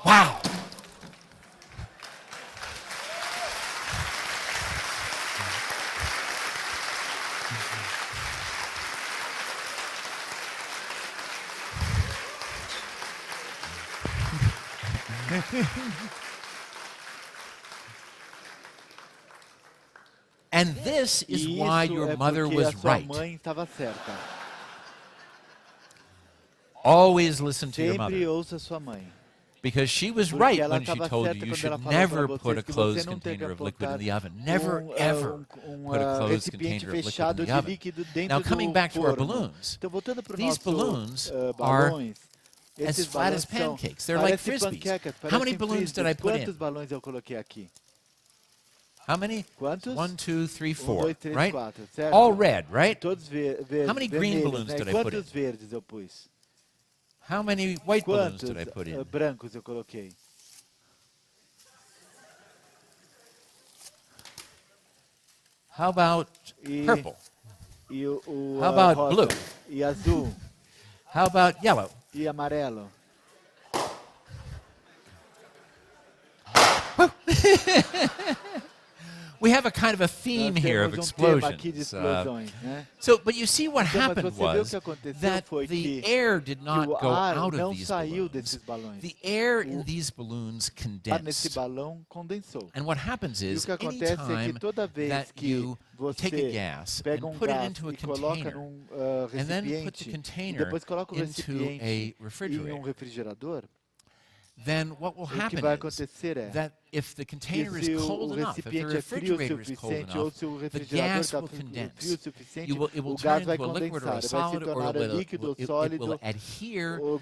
Wow! And this is why your mother was right. Mãe estava certa. Always listen to your mother. Sempre ouça sua mãe. Because she was right when she told you you should never put a closed container of liquid in the oven. Never, ever put a closed container of liquid in the oven. Now, coming back to our balloons, these balloons are as flat as pancakes. They're like frisbees. How many balloons did I put in? Quantos balões eu coloquei aqui? How many? Quantos? 1, 2, 3, 4. 2, 3, right? 4, certo? All red, right? Todos verdes. How many green balloons did I put in? Quantos verdes eu pus? How many white balloons Quantos did I put in? brancos eu coloquei? How about purple? How How about rosa, blue? E azul? How about yellow? E amarelo? We have a kind of a theme here of explosions. But you see what happened was that the air did not go out of these balloons. The air in these balloons condensed. And what happens is, any time that you take a gas and put it into a container, and then put the container into a refrigerator, then what will happen is that if the container is cold enough, if the refrigerator is cold enough, the gas will condense. It will turn into a liquid or a solid, or it will adhere to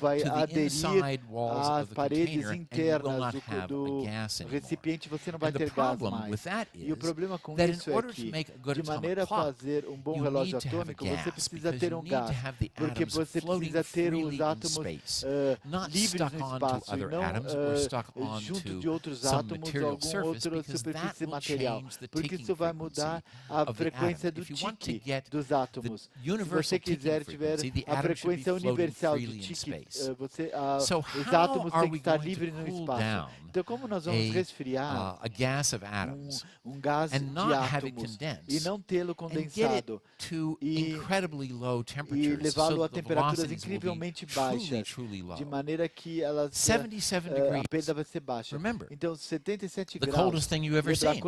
the inside walls of the container, and you will not have a gas anymore. And the problem with that is that in order to make a good atomic clock, you need to have a gas, because you need to have the atoms floating freely in space, not stuck onto other atoms or stuck onto some material surface, because that will change the ticking frequency of the atom. If you want to get the universal ticking frequency, the atom should be floating freely in space. So how are we going to cool down a gas of atoms and not have it condense and get it to incredibly low temperatures so that the velocities will be truly low? 77 degrees. Remember, the coldest thing you ever seen.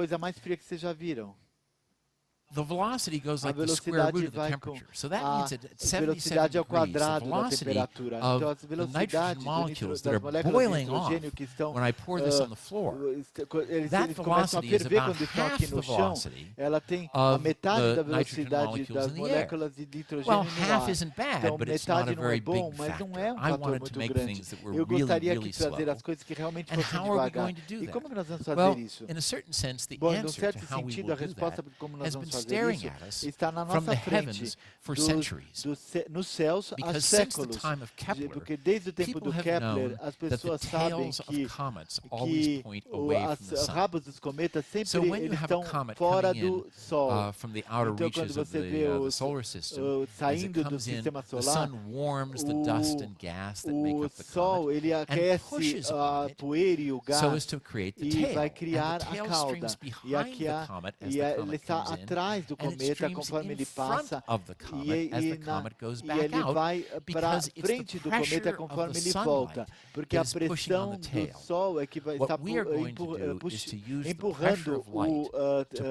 The velocity goes like the square root of the temperature. So that means that at 77 degrees, the velocity of the nitrogen molecules that are boiling off when I pour this on the floor, that velocity is about half the velocity of the nitrogen molecules in the air. Well, half isn't bad, but it's not a very big factor. I wanted to make things that were really, really slow. And how are we going to do that? Well, in a certain sense, the answer to how we will do that has been staring at us from the heavens for centuries. Because since the time of Kepler, people have known that the tails of comets always point away from the sun. So when you have a comet coming in from the outer reaches of the solar system, as it comes in, the sun warms the dust and gas that make up the comet and pushes on it so as to create the tail. And the tail streams behind the comet as the comet comes in trás do cometa conforme ele passa e ele vai para frente do cometa conforme ele volta, porque a pressão do Sol é que vai estar empurrando o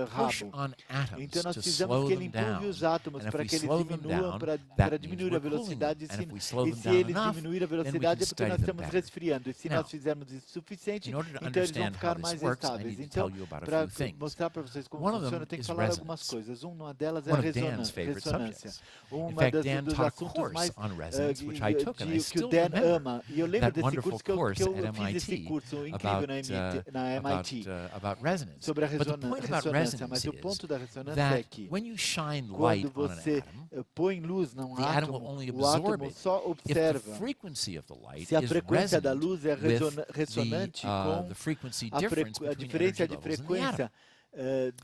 rabo. Então nós precisamos que ele empurre os átomos para que eles diminuam, para diminuir a velocidade. E se eles diminuir a velocidade é porque nós estamos resfriando. E se nós fizermos isso suficiente, então eles vão ficar mais estáveis. Então, para mostrar para vocês como funciona, eu tenho que falar algumas coisas. Uma delas é a ressonância. Uma dos assuntos mais que o Dan ama. E eu lembro desse curso que eu fiz esse curso incrível na MIT sobre a ressonância. Mas o ponto da ressonância é que quando você põe luz num átomo, o átomo só observa se a frequência da luz é ressonante com a diferença de frequência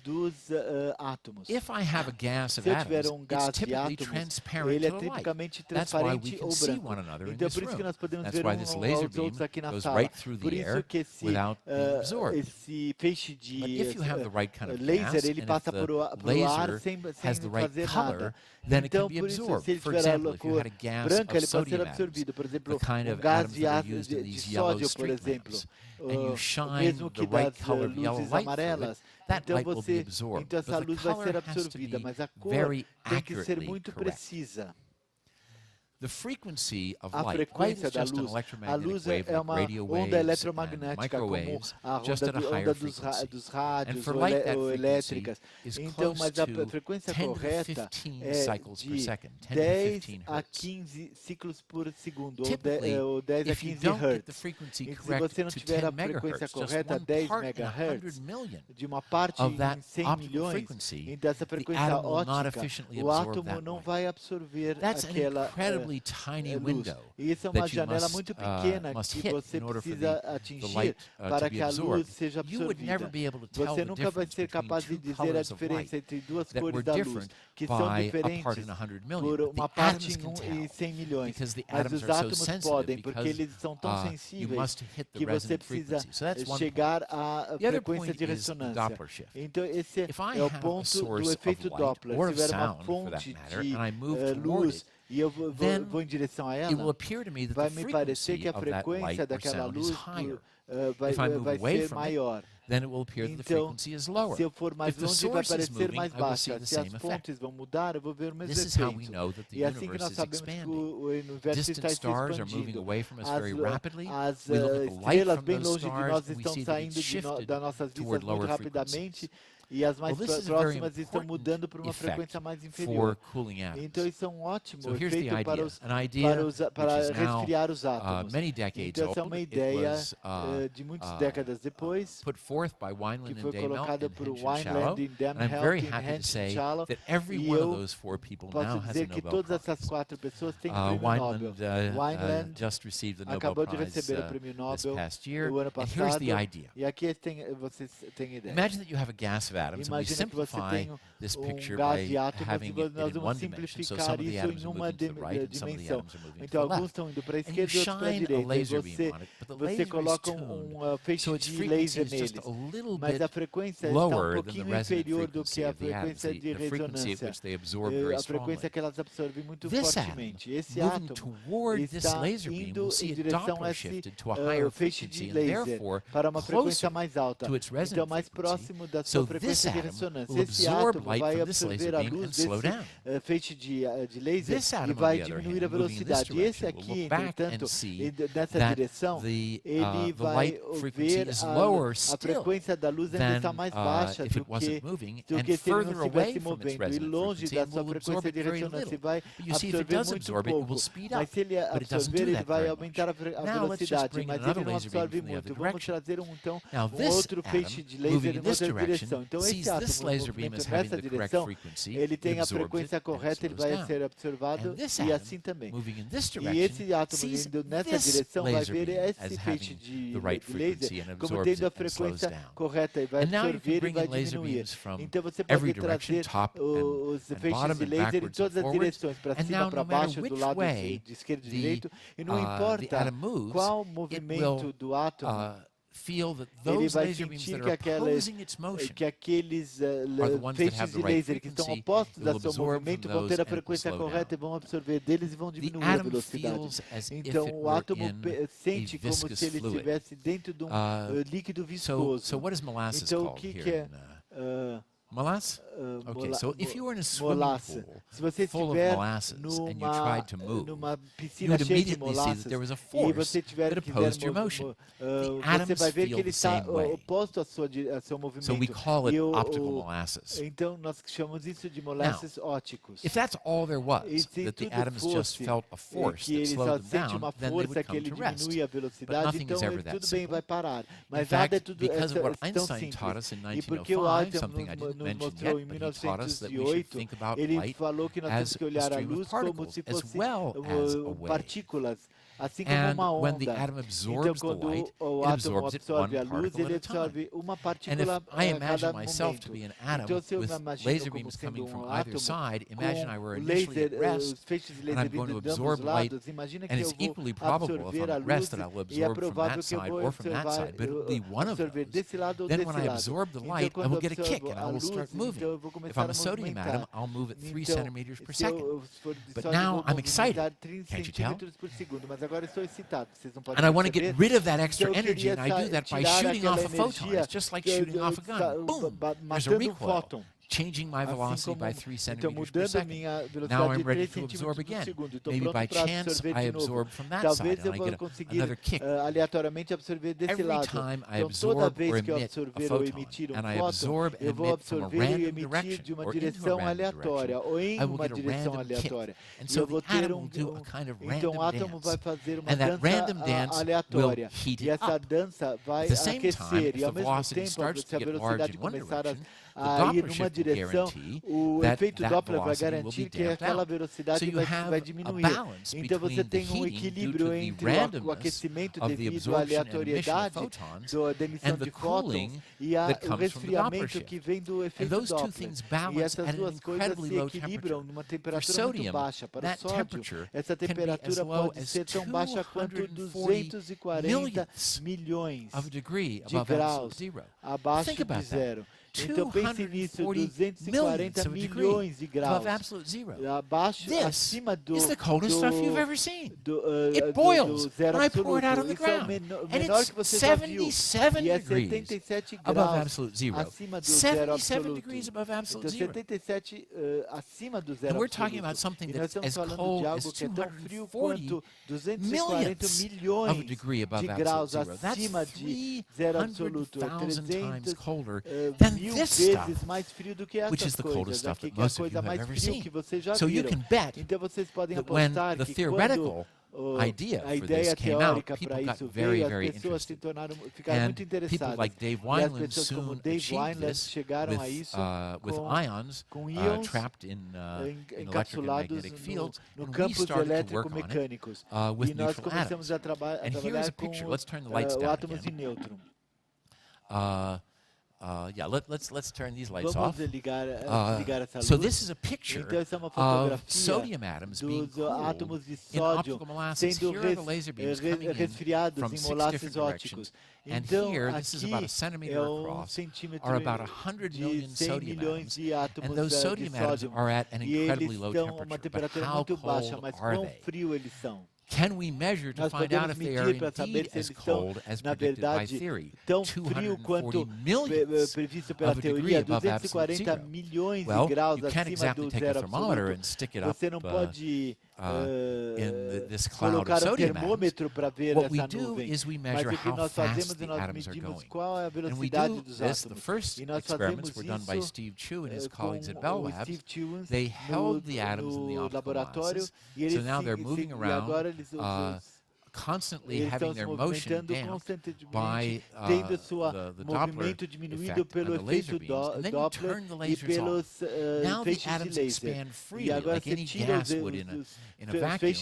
dos átomos. Se eu tiver um gás de átomos, ele é tipicamente transparente ou branco. Então, por isso que nós podemos ver uns aos outros aqui na sala. Por isso que esse feixe de laser, ele passa por ar sem fazer nada. Então, por isso, se ele tiver a cor branca, ele pode ser absorvido. Por exemplo, um gás de sódio, por exemplo, mesmo que das luzes amarelas. Então essa luz vai ser absorvida, mas a cor tem que ser muito precisa. A frequência da luz, a luz é uma onda eletromagnética, como a onda dos rádios ou elétricas. Então, mas a frequência correta é de 10 a 15 ciclos por segundo, ou 10 a 15 Hz. E se você não tiver a frequência correta, 10 MHz, de uma parte em 100 milhões, então essa frequência óptica, o átomo não vai absorver aquela luz. E isso é uma janela muito pequena que você precisa atingir para que a luz seja absorvida. Você nunca vai ser capaz de dizer a diferença entre duas cores da luz, que são diferentes por uma parte em 100 milhões. Mas os átomos podem, porque eles são tão sensíveis que você precisa chegar à frequência de ressonância. Então, esse é o ponto do efeito Doppler. Se tiver uma fonte de luz e eu vou em direção a ela, vai me parecer que a frequência daquela luz vai ser maior. Então, se eu for mais longe, vai parecer mais baixa. Se as fontes vão mudar, eu vou ver o mesmo efeito. E é assim que nós sabemos que o universo está se expandindo. As estrelas bem longe de nós estão saindo das nossas vistas muito rapidamente. E as mais próximas estão mudando para uma frequência mais inferior. Então, isso é um ótimo efeito para resfriar os átomos. Então, essa é uma ideia de muitas décadas depois, que foi colocada por Wineland, Damhelp e Hansen Shallow. E eu posso dizer que todas essas 4 pessoas têm o prêmio Nobel. Wineland acabou de receber o prêmio Nobel o ano passado. E aqui vocês têm ideia. Imagina que você tem gás de átomos e nós vamos simplificar isso em uma dimensão. Então, alguns estão indo para a esquerda e outros para a direita. E você coloca um feixe de laser neles. Mas a frequência está um pouquinho inferior do que a frequência de ressonância. A frequência que elas absorvem muito fortemente. Esse átomo está indo em direção a esse feixe de laser para uma frequência mais alta. Então, mais próximo da sua frequência de ressonância. Esse átomo vai absorver a luz desse feixe de laser e vai diminuir a velocidade. E esse aqui, entretanto, nessa direção, ele vai ver a frequência da luz ainda está mais baixa do que se ele não estivesse movendo. E longe da sua frequência de ressonância, ele vai absorver muito pouco. Mas se ele absorver, ele vai aumentar a velocidade, mas ele não absorve muito. Vamos trazer então um outro feixe de laser em outra direção. Então, esse átomo movimento nessa direção, ele tem a frequência correta, ele vai ser observado e assim também. E esse átomo indo nessa direção vai ver esse feixe de laser como tendo a frequência correta e vai absorver e vai diminuir. Então você pode trazer os feixes de laser em todas as direções, para cima, para baixo, do lado de esquerdo e direito, e não importa qual movimento do átomo ele vai sentir que aqueles feixes de laser que estão opostos ao seu movimento vão ter a frequência correta e vão absorver deles e vão diminuir a velocidade. Então, o átomo sente como se ele estivesse dentro de um líquido viscoso. Então, o que é molasses? Okay, so if you were in a swimming pool se você full of molasses and you tried to move, you would immediately see that there was a force that opposed your motion. The atoms feel the same way. So we call it optical molasses. Então nós chamamos isso de molasses óticos. If that's all there was, that the atoms just felt a force that slowed them down, then they would come to rest. But nothing is ever that simple. In fact, because of what Einstein taught us in 1905, something I didn't mention yet, but he taught us that we should think about light as a stream of particles as well as a wave. And when the atom absorbs the light, it absorbs it one particle at a time. And if I imagine myself to be an atom with laser beams coming from either side, imagine I were initially at rest, and I'm going to absorb light, and it's equally probable if I'm at rest that I'll absorb from that side or from that side, but it'll be one of those. Then when I absorb the light, I will get a kick, and I will start moving. If I'm a sodium atom, I'll move at 3 centimeters per second. But now I'm excited, can't you tell? And I want to get rid of that extra energy, and I do that by shooting off a photon. It's just like shooting off a gun. Boom! There's a recoil. Changing my velocity by 3 centimeters per second. Now I'm ready to absorb again. Maybe by chance I absorb from that side and I get another kick. Every time I absorb or emit a photon, and I absorb and emit from a random direction or into a random direction, I will get a random kick. And so the atom will do a kind of random dance. And that random dance will heat it up. At the same time, if the velocity starts to get large in one direction, ir numa direção, o efeito Doppler vai garantir que aquela velocidade vai diminuir. Então você tem um equilíbrio entre o aquecimento devido à aleatoriedade da emissão de fótons e o resfriamento que vem do efeito Doppler. E essas duas coisas se equilibram numa temperatura muito baixa. Para o sódio, essa temperatura pode ser tão baixa quanto 240 milhões de graus abaixo de zero. Então pense nisso, 240 milhões de graus abaixo, acima do is the coldest stuff you've ever seen. It boils when I pour it out on the ground, and it's 77 degrees above absolute zero. 77 degrees above absolute zero. And we're talking about something that's as cold as 240 millionths of a degree above absolute zero. That's 300,000 times colder than this stuff, which is the coldest stuff that most of you have ever seen. So you can bet that when the theoretical idea for this came out, people got very, very interested. And people like Dave Wineland soon achieved this with ions trapped in electric and magnetic fields, and we started to work on it with neutral atoms. And here's a picture. Let's turn the lights down again. Let's turn these lights off. So this is a picture of sodium atoms being cooled in optical molasses. Here are the laser beams coming in from 6 different directions. And here, this is about a centimeter across, are about 100 million sodium atoms. And those sodium atoms are at an incredibly low temperature. But how cold are they? Can we measure to find out if they are indeed as cold as predicted by theory? 240 millions of a degree above absolute zero. Well, you can't exactly take a thermometer and stick it up in this cloud of sodium atoms. What we do is we measure how fast the atoms are going. And we do this, the first experiments were done by Steve Chu and his colleagues at Bell Labs. They held the atoms in the optical molasses, so now they're moving around, constantly having their motion damped by the Doppler effect and the laser beams, and then you turn the lasers off. Now the atoms expand freely like any gas would in a vacuum,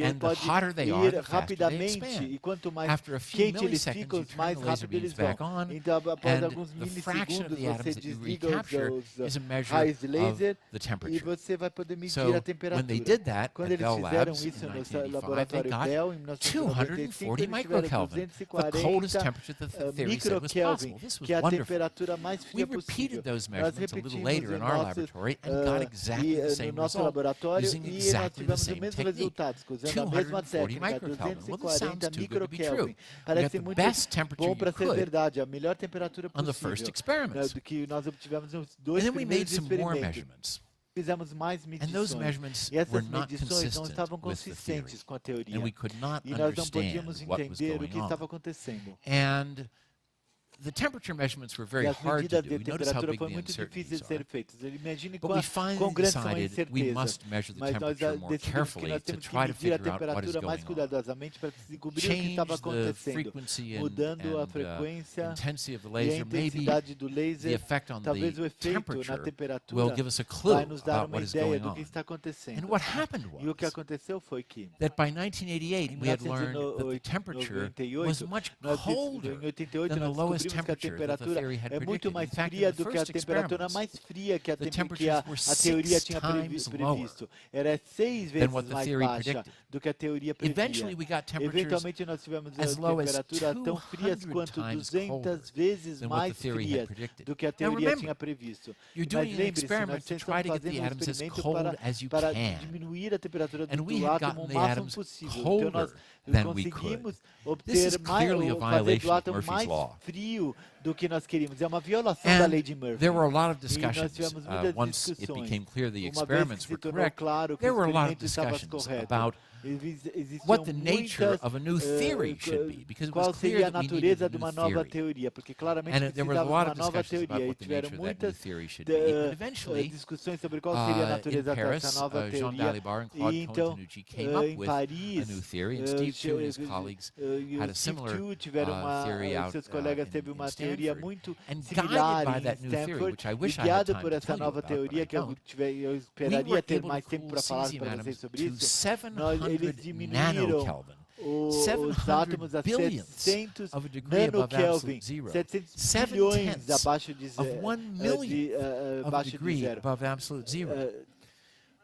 and the hotter they are, the faster they expand. After a few milliseconds, you turn the laser beams back on, and the fraction of the atoms that you recapture is a measure of the temperature. So when they did that at Bell Labs in 1985, they got 240 microkelvin, the coldest temperature that the theory said was possible. This was wonderful. We repeated those measurements a little later in our laboratory and got exactly the same result, using exactly the same technique, 240 microkelvin. Well, this sounds too good to be true. We got the best temperature you could on the first experiments. And then we made some more measurements. Fizemos mais medições. And those measurements e essas were not medições não estavam consistent with the consistentes com a teoria. And we could not E nós não understand podíamos what was entender o going que on. estava acontecendo. And the temperature measurements were very E as hard to medidas do. de We noticed how temperatura big foi the muito difíceis uncertainties de serem are. feitas. Imagine But we finally quão grandes são as decided we incertezas. must measure the Mas nós temperature more decidimos que carefully nós to temos que try to medir a figure out what is temperatura mais going on. cuidadosamente para descobrir o que Change estava the acontecendo. frequency Mudando a frequência intensity of the e a laser, maybe intensidade do the laser, effect on talvez o the efeito na temperature will temperatura give us a clue vai nos dar about uma what is ideia going do que on. está acontecendo. And what happened E o que was aconteceu foi que that by 1988 we had learned that the temperature was 98, much em colder 88 than the nós lowest descobrimos que a temperature that the temperatura theory had é muito predicted. In mais fact, fria in the do que a first temperatura experiments, mais fria que a the teoria temperatures tinha were 6 times previsto. Era 6 than vezes what the mais theory baixa predicted. do que a teoria previa. Eventually we got temperatures Eventualmente nós tivemos as low as temperaturas tão frias 200 quanto times 200 vezes than what mais the theory frias had predicted. do que a Now teoria remember, tinha previsto. you're Mas doing an lembre-se, experiment nós to estamos try to get the fazendo atoms as experimento cold as you para can. diminuir a temperatura And we do had átomo o gotten the máximo atoms possível. Então nós colder than we conseguimos could. This is obter mais, clearly a fazer violation do of átomo Murphy's mais law. frio do que nós queríamos. É uma violação da And lei de Murphy. there were a lot of E nós discussions. tivemos muitas Once it discussões. became clear the Uma vez que experiments se were tornou correct, claro que there o were a lot of experimento estava discussions correto. about Existiam what the nature muitas, of a new theory should be, because it was qual clear seria a that we needed natureza a de new uma nova theory. teoria, porque claramente And there was a precisava lot de of uma nova discussions teoria about e what the tiveram nature of that new muitas theory should be. And eventually, discussões sobre qual seria a in natureza Paris, dessa nova Jean teoria. Dalibard and Claude E então, Cohn-Tanucci came up em with Paris, a new theory, and Steve Chu and his colleagues had a similar tiveram theory out seus colegas teve in uma teoria Stanford. muito And similar guided by em that new theory, Stanford, which I e wish I had guiado time por to essa tell you nova about, but I teoria que eu don't. eu We esperaria were ter able mais to tempo cool para falar cesium para vocês atoms sobre to isso. 700 Eles diminuíram nanokelvin. os 700 átomos a billionths 700 of a degree above nanokelvin, absolute zero. 700 bilhões 7/10 abaixo de of zero. 1 millionth of a Abaixo de degree zero. above absolute zero.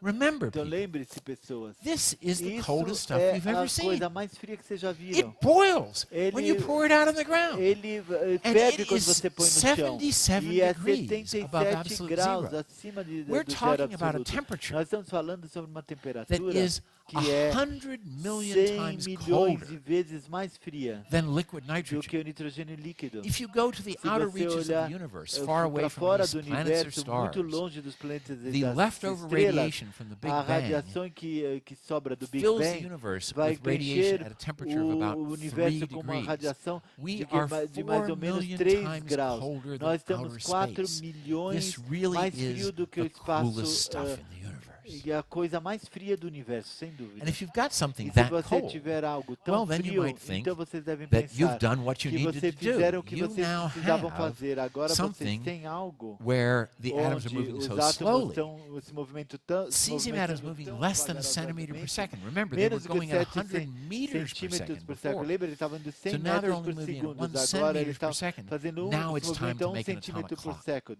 Remember, Então people, lembre-se, pessoas, this is the isso coldest stuff é we've a ever seen. coisa mais fria que vocês já It viram. boils when you Ele- pour it out on the ground. Ele And ferve it quando is você põe no chão. 77 E é degrees 77 above absolute graus zero. acima We're do zero talking about a absoluto. temperature Nós estamos falando sobre uma that temperatura is que é 100 million 100 times milhões de colder vezes mais fria than liquid do nitrogen. que o nitrogênio líquido. If you go to the Se outer você reaches of olhar the universe, far away para from fora these do planets or universo, stars, muito longe dos planetas e the das leftover estrelas, radiation from the Big a Bang radiação que sobra do Big fills the Bang universe vai with radiation preencher at a temperature of o about 3 universo com uma degrees. radiação We de, are de mais 4 ou menos million 3 times graus. colder than Nós estamos outer 4 space. milhões This really mais is frio do que o the coolest espaço stuff in the universe. e a coisa mais fria do universo, sem dúvida. And if you've got something E se that você cold, tiver algo tão well, then you frio, might think então vocês devem that you've pensar done what you que needed vocês to do. fizeram o que You vocês now precisavam have fazer. Agora vocês something têm algo where the atoms are onde moving os so átomos slowly. estão se movimentando Cesium atoms moving less than a centimeter per second. Remember, they were menos do que going at 7 100 meters per centímetros second por segundo. before. Lembra, eles estavam indo 100 So now they're metros only por moving at 1 segundo. Agora centimeter eles per estão second. fazendo Now it's time movimento to a make an centímetro atomic por clock. segundo.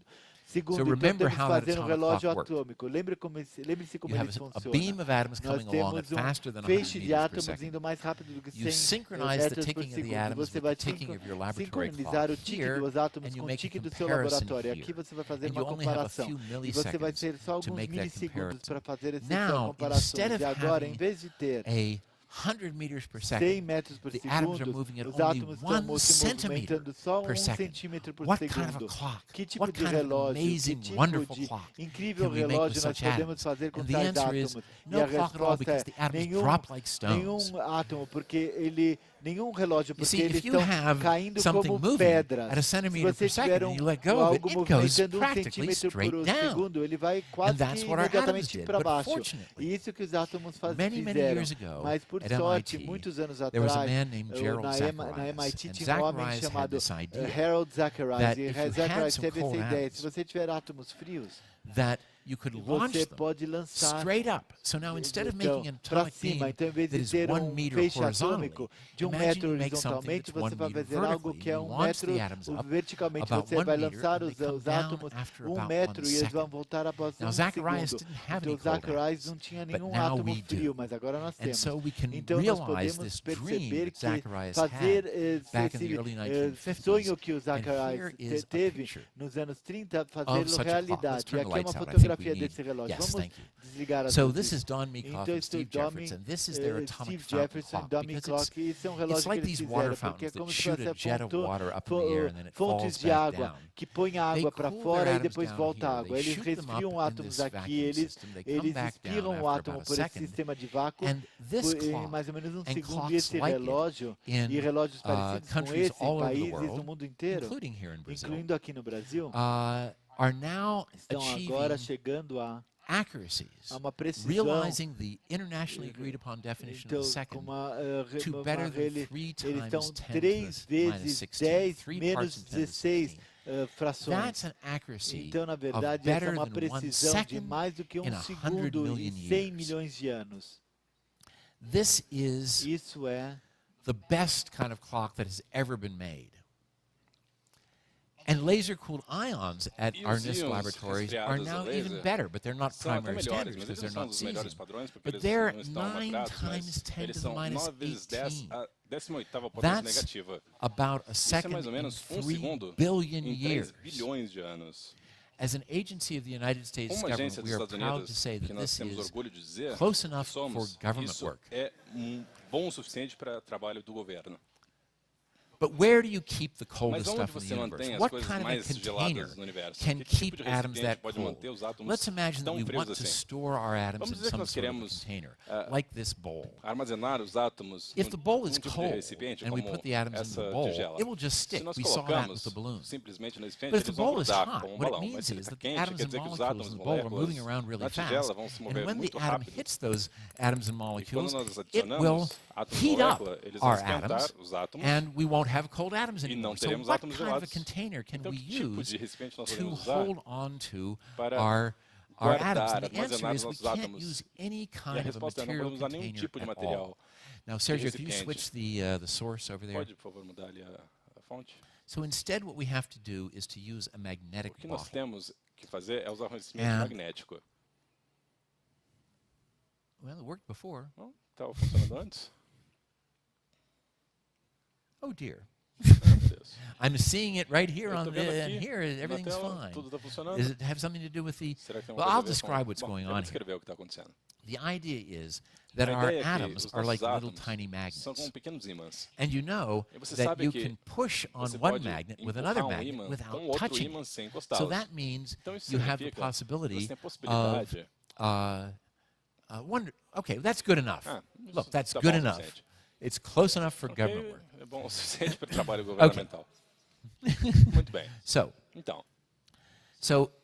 Segundo, So então remember temos que how that fazer um atomic relógio clock worked. atômico. Lembre-se como You ele have a funciona. beam of atoms Nós coming along at temos faster than 100 feixe de meters per átomos second. indo mais rápido do que 100 You synchronize the metros por ticking of the segundo. atoms Você with vai the ticking of your laboratory sincronizar o clock tique here, dos átomos and you com o make a tique do seu comparison laboratório. here. Aqui você vai fazer And uma you only have a comparação. few E você vai milliseconds ter só to alguns make that milissegundos comparison. para fazer essas Now, comparações. instead of E agora, em having vez de ter a 100 meters per 100 second, metros por the atoms are segundo, moving at os only átomos estão 1 se centimeter movimentando só per second. centímetro por What kind of a segundo. clock? Que tipo What de kind of relógio, que amazing, tipo wonderful de clock incrível can we make with relógio nós such podemos atoms? fazer com And the tais answer is átomos? E no a clock at all, resposta because é the atoms nenhum, drop like nenhum stones. átomo, porque ele nenhum relógio, You porque see, eles if you estão have caindo something como moving pedras. at a Se centimeter você per tiver second and you let go of algo it, it goes movimentando practically centímetro straight por down. segundo, ele vai And quase that's que what our atoms imediatamente did. para But baixo. fortunately, E isso que os átomos many fizeram. years ago, Mas por at sorte, MIT, muitos anos there was a atrás, man named Gerald na Zacharias. MIT And tinha um homem Zacharias had chamado this idea Harold Zacharias. that E if you had Zacharias some teve essa cold ideia. atoms, Se você tiver átomos frios, that you could launch você them pode lançar straight up. So now instead of making an para atomic cima. beam Então, em vez that de is ter 1 meter feixe horizontally, atômico de imagine metro you make something horizontalmente, that's 1 você vai meter fazer algo vertically. que é You 1 launch metro the atoms up verticalmente. about Você 1 vai meter, lançar and they come os down átomos after 1 about 1 metro e eles vão second. voltar após Now, 1 Zacharias segundo. didn't have Então, any cold Zacharias atoms, não tinha but nenhum now átomo we frio, do. mas agora nós And temos. so we can Então, nós realize podemos this dream perceber that que Zacharias fazer had back in the early esse 1950s. sonho que o And Zacharias here is a teve picture nos anos 30, of fazê-lo such a clock. Let's realidade. E turn the aqui é lights uma out. I think we fotografia need. desse relógio. Yes, Vamos thank you. desligar as So luzes. this is Don Meekhoff Então, and Steve Jefferson. This is their atomic Steve fountain Jefferson, clock, Dummy because Clock, isso é um it's relógio like que eles these water fizeram, porque é fountains como that se shoot fosse a jet of water up in the air and then it fontes falls de back água down. que põem a They água para cool fora their e atoms depois down volta here. a água. They Eles shoot them up resfriam in átomos this aqui, vacuum eles system. They come back down expiram o after átomo about a por esse second. sistema de vácuo And this em clock mais ou menos and segundo. E clocks esse like relógio it e relógios parecidos com countries esse all em over the países world, do mundo inteiro, including here in Brazil, incluindo aqui no Brasil, are now estão agora achieving chegando a accuracies, uma precisão, realizing the internationally agreed upon definition então, of the second to uma better than eles 3 estão times 10 to 3 the minus vezes 16, 10 3 menos parts in 10 to the 16 16. frações. That's an accuracy Então, na of verdade, essa é better uma than 1 precisão de second mais do que in 100 segundo million em 100 years. milhões de anos. This is Isso é the best kind of clock that has ever been made. And laser-cooled ions at our NIST laboratories are now even better, but they're not primary standards because they're not seasoned. But they're 9 times 10 to the minus 18. That's about a second in 3 billion years. As an agency of the United States government, we are proud to say that this is close enough for government work. But where do you keep the coldest stuff in the universe? What kind of a container can keep atoms that cold? Let's imagine that we want to store our atoms in some sort of a container, like this bowl. If the bowl is cold and we put the atoms in the bowl, it will just stick. We saw that with the balloon. But if the bowl is hot, what it means is that the atoms and molecules in the bowl are moving around really fast. And when the atom hits those atoms and molecules, it will heat up our atoms, and we won't have cold atoms anymore. So what kind of a container can we use to hold on to our atoms? And the answer is we can't use any kind of a material container at all. Now, Sergio, if you switch the source over there. So instead what we have to do is to use a magnetic bottle. Well, it worked before. Oh dear. I'm seeing it right here on the, and here everything's fine. Does it have something to do with the, well, I'll describe what's going on here. The idea is that our atoms are like little tiny magnets. And you know that you can push on one magnet with another magnet without touching it. So that means you have the possibility of, okay, that's good enough. Look, that's good enough. It's close enough for government work. Okay. So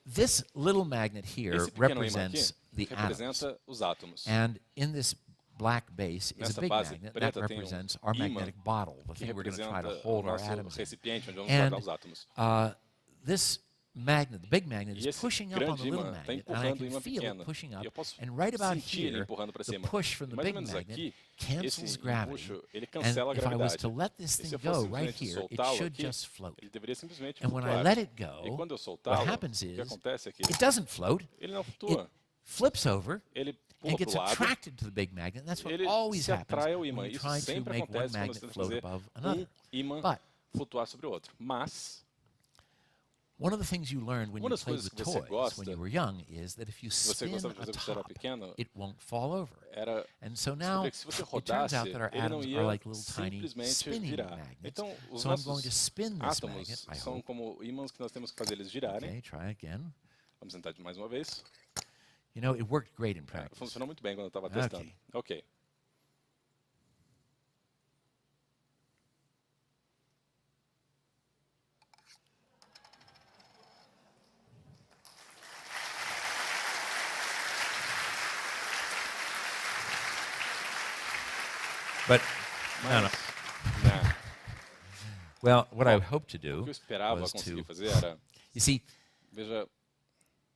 this little magnet here represents the atoms. And in this black base is a big magnet that represents our magnetic bottle, the thing we're going to try to hold our atoms in. And this magnet, the big magnet, is pushing up on the little magnet, and I can feel it pushing up, and right about here, the push from the big magnet cancels gravity, and if I was to let this thing go right here, it should just float. And when I let it go, what happens is, it doesn't float, it flips over, and gets attracted to the big magnet, and that's what always happens when you try to make one magnet float above another. But one of the things you learned when you played with toys when you were young is that if you spin a top, it won't fall over. And so now it turns out that our atoms are like little tiny spinning magnets. So I'm going to spin this magnet, I hope. Okay, try again. You know, it worked great in practice. Okay. But, no. Well, what I hope to do was to, you see,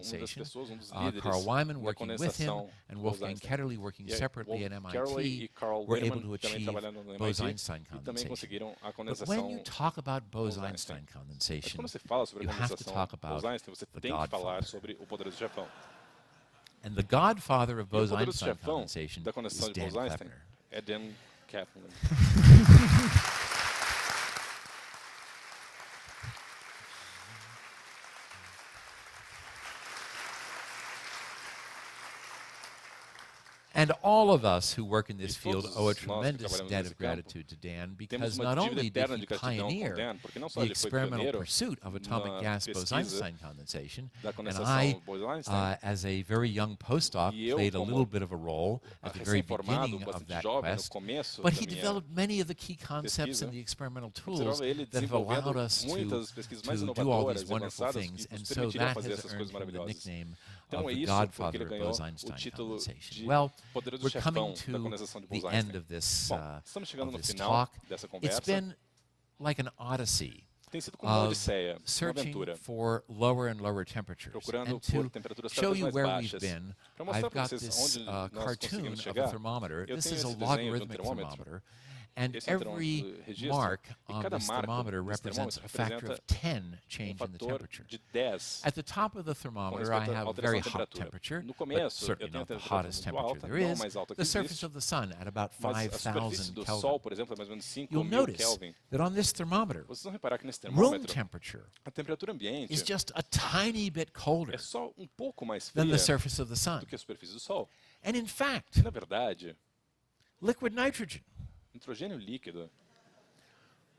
condensation. Carl Wyman working with him and Wolfgang Ketterle working separately at MIT were able to achieve Bose-Einstein condensation. But when you talk about Bose-Einstein condensation, fala sobre a condensação Bose-Einstein, você tem que falar sobre o poderoso chefão. And the godfather of E o poderoso Bose-Einstein chefão condensation da condensação is de Dan Bose-Einstein Kleppner. é Dan Kleppner. And all of us who work in this field owe a tremendous debt of gratitude to Dan, because not only did he pioneer the experimental pursuit of atomic gas Bose-Einstein condensation, and I, as a very young postdoc, played a little bit of a role at the very beginning of that quest, but he developed many of the key concepts and the experimental tools that have allowed us to do all these wonderful things, and so that has earned him the nickname of the godfather of Bose-Einstein condensation. Well, we're coming to the end of this talk. It's been like an odyssey of searching for lower and lower temperatures. And to show you where we've been, I've got this cartoon of a thermometer. This is a logarithmic thermometer. And every mark on this thermometer represents a factor of 10 change in the temperature. At the top of the thermometer, I have a very hot temperature, but certainly not the hottest temperature there is, the surface of the sun at about 5,000 Kelvin. You'll notice that on this thermometer, room temperature is just a tiny bit colder than the surface of the sun. And in fact, liquid nitrogen,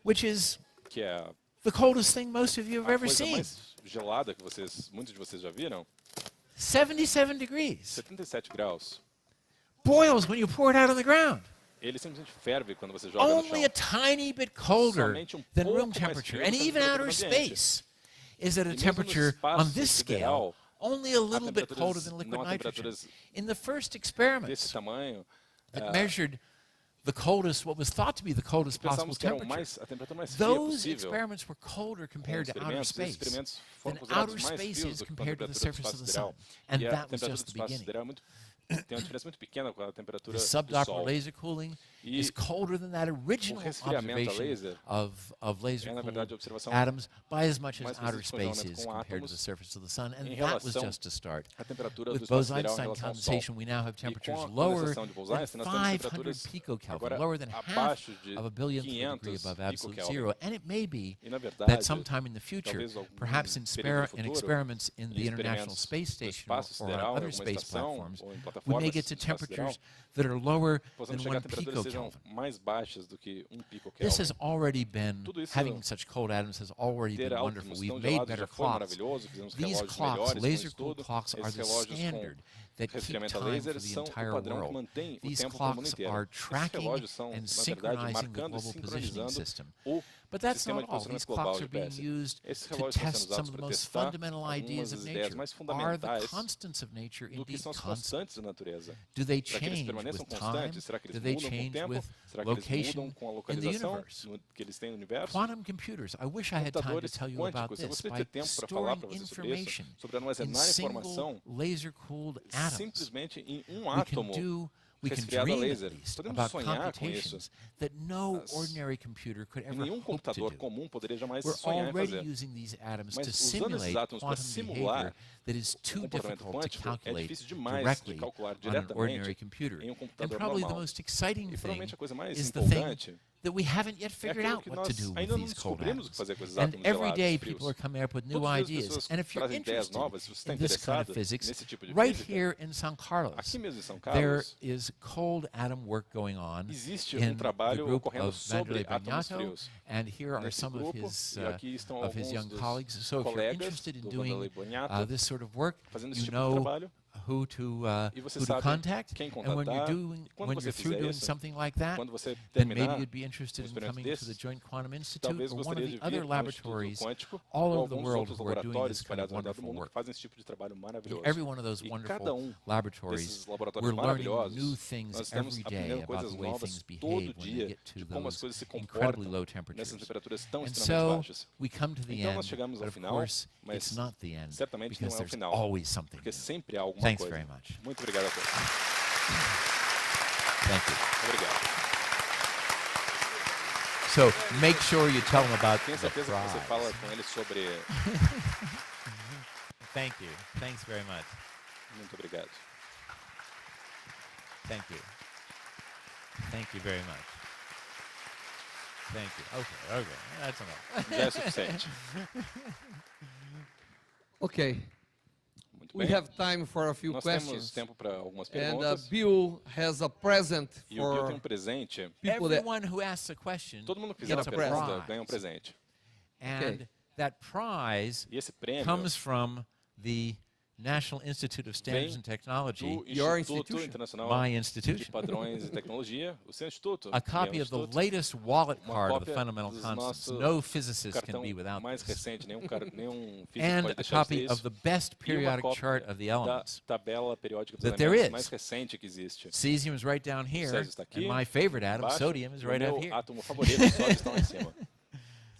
which is the coldest thing most of you have ever seen. Mais gelada que muitos de vocês já viram. 77 degrees. 77 graus. Boils when you pour it out on the ground. Ele simplesmente ferve quando você joga no chão. Only a tiny bit colder than room temperature, and even outer space is at a temperature on this scale only a little bit colder than liquid nitrogen. In the first experiments that measured the coldest, what was thought to be the coldest possible temperature, those experiments were colder compared to outer space than outer space is compared to the surface of the sun. And that was just the beginning. Tem uma diferença muito pequena com a temperatura The do subdoppler Sol. laser cooling is colder than that original observation of laser-cooled atoms by as much as outer space is compared to the surface of the sun, and that was just a start. With Bose-Einstein condensation, we now have temperatures lower than 500 picokelvin, lower than half of a billionth of a degree above absolute zero, and it may be that sometime in the future, perhaps in experiments in the International Space Station or on other space platforms, we may get to temperatures that are lower than 1 picokelvin. This has already been, having such cold atoms has already been wonderful. We've made better clocks. These clocks, laser-cooled clocks, are the standard that keep time for the entire world. These clocks are tracking and synchronizing the global positioning system. But that's not all. These clocks are being used to test some of the most fundamental ideas of nature. Are the constants of nature indeed constant? Do they change with time? Do they change with location in the universe? Quantum computers, I wish I had time to tell you about this. By storing information in single laser-cooled atoms, we can dream at least about computations that no ordinary computer could ever hope to do. We're already using these atoms to simulate quantum behavior that is too difficult to calculate directly on an ordinary computer. And probably the most exciting thing is the thing that we haven't yet figured out what to do with these cold atoms. And every day people are coming up with new ideas. And if you're interested in this kind of physics, right here in São Carlos, there is cold atom work going on in the group of Vanderlei Bagnato, and here are some of his young colleagues. So if you're interested in doing this sort of work, you know who to contact, and when you're through doing something like that, then maybe you'd be interested in coming to the Joint Quantum Institute or one of the other laboratories all over the world who are doing this kind of wonderful work. In every one of those wonderful laboratories, we're learning new things every day about the way things behave when you get to those incredibly low temperatures. And so we come to the end, but of course, it's not the end, because there's always something new. Thanks very much. Muito obrigado a todos. Thank you. Obrigado. So make sure you tell them about Tenha certeza que você fala com eles sobre. Thank you. Thanks very much. Muito obrigado. Thank you. Thank you very much. Thank you. Okay. That's enough. Já é suficiente. Okay. Muito We bem. have time for a few Nós questions. temos tempo para algumas And perguntas. Bill has a present E o Bill tem for um presente. people that Everyone who asks a question Todo mundo que fizer gets uma a present. pergunta ganha um presente. and that prize E esse prêmio comes from the National Institute of Standards vem and Technology, do Your Instituto institution. Internacional my de institution. Padrões e Tecnologia, o seu instituto. A copy meu of the instituto, latest wallet uma card of the cópia fundamental dos constants. nossos No physicist can cartão be without mais this. recente, nenhum físico And pode a deixar de ter copy of isso. the best E uma periodic cópia chart of the da elements. tabela periódica dos That there elementos is. mais recente que existe. Cesium is right down here, Césio está aqui, and my favorite atom, embaixo, sodium, is e o right up meu here. átomo favorito, o sódio, está lá em cima.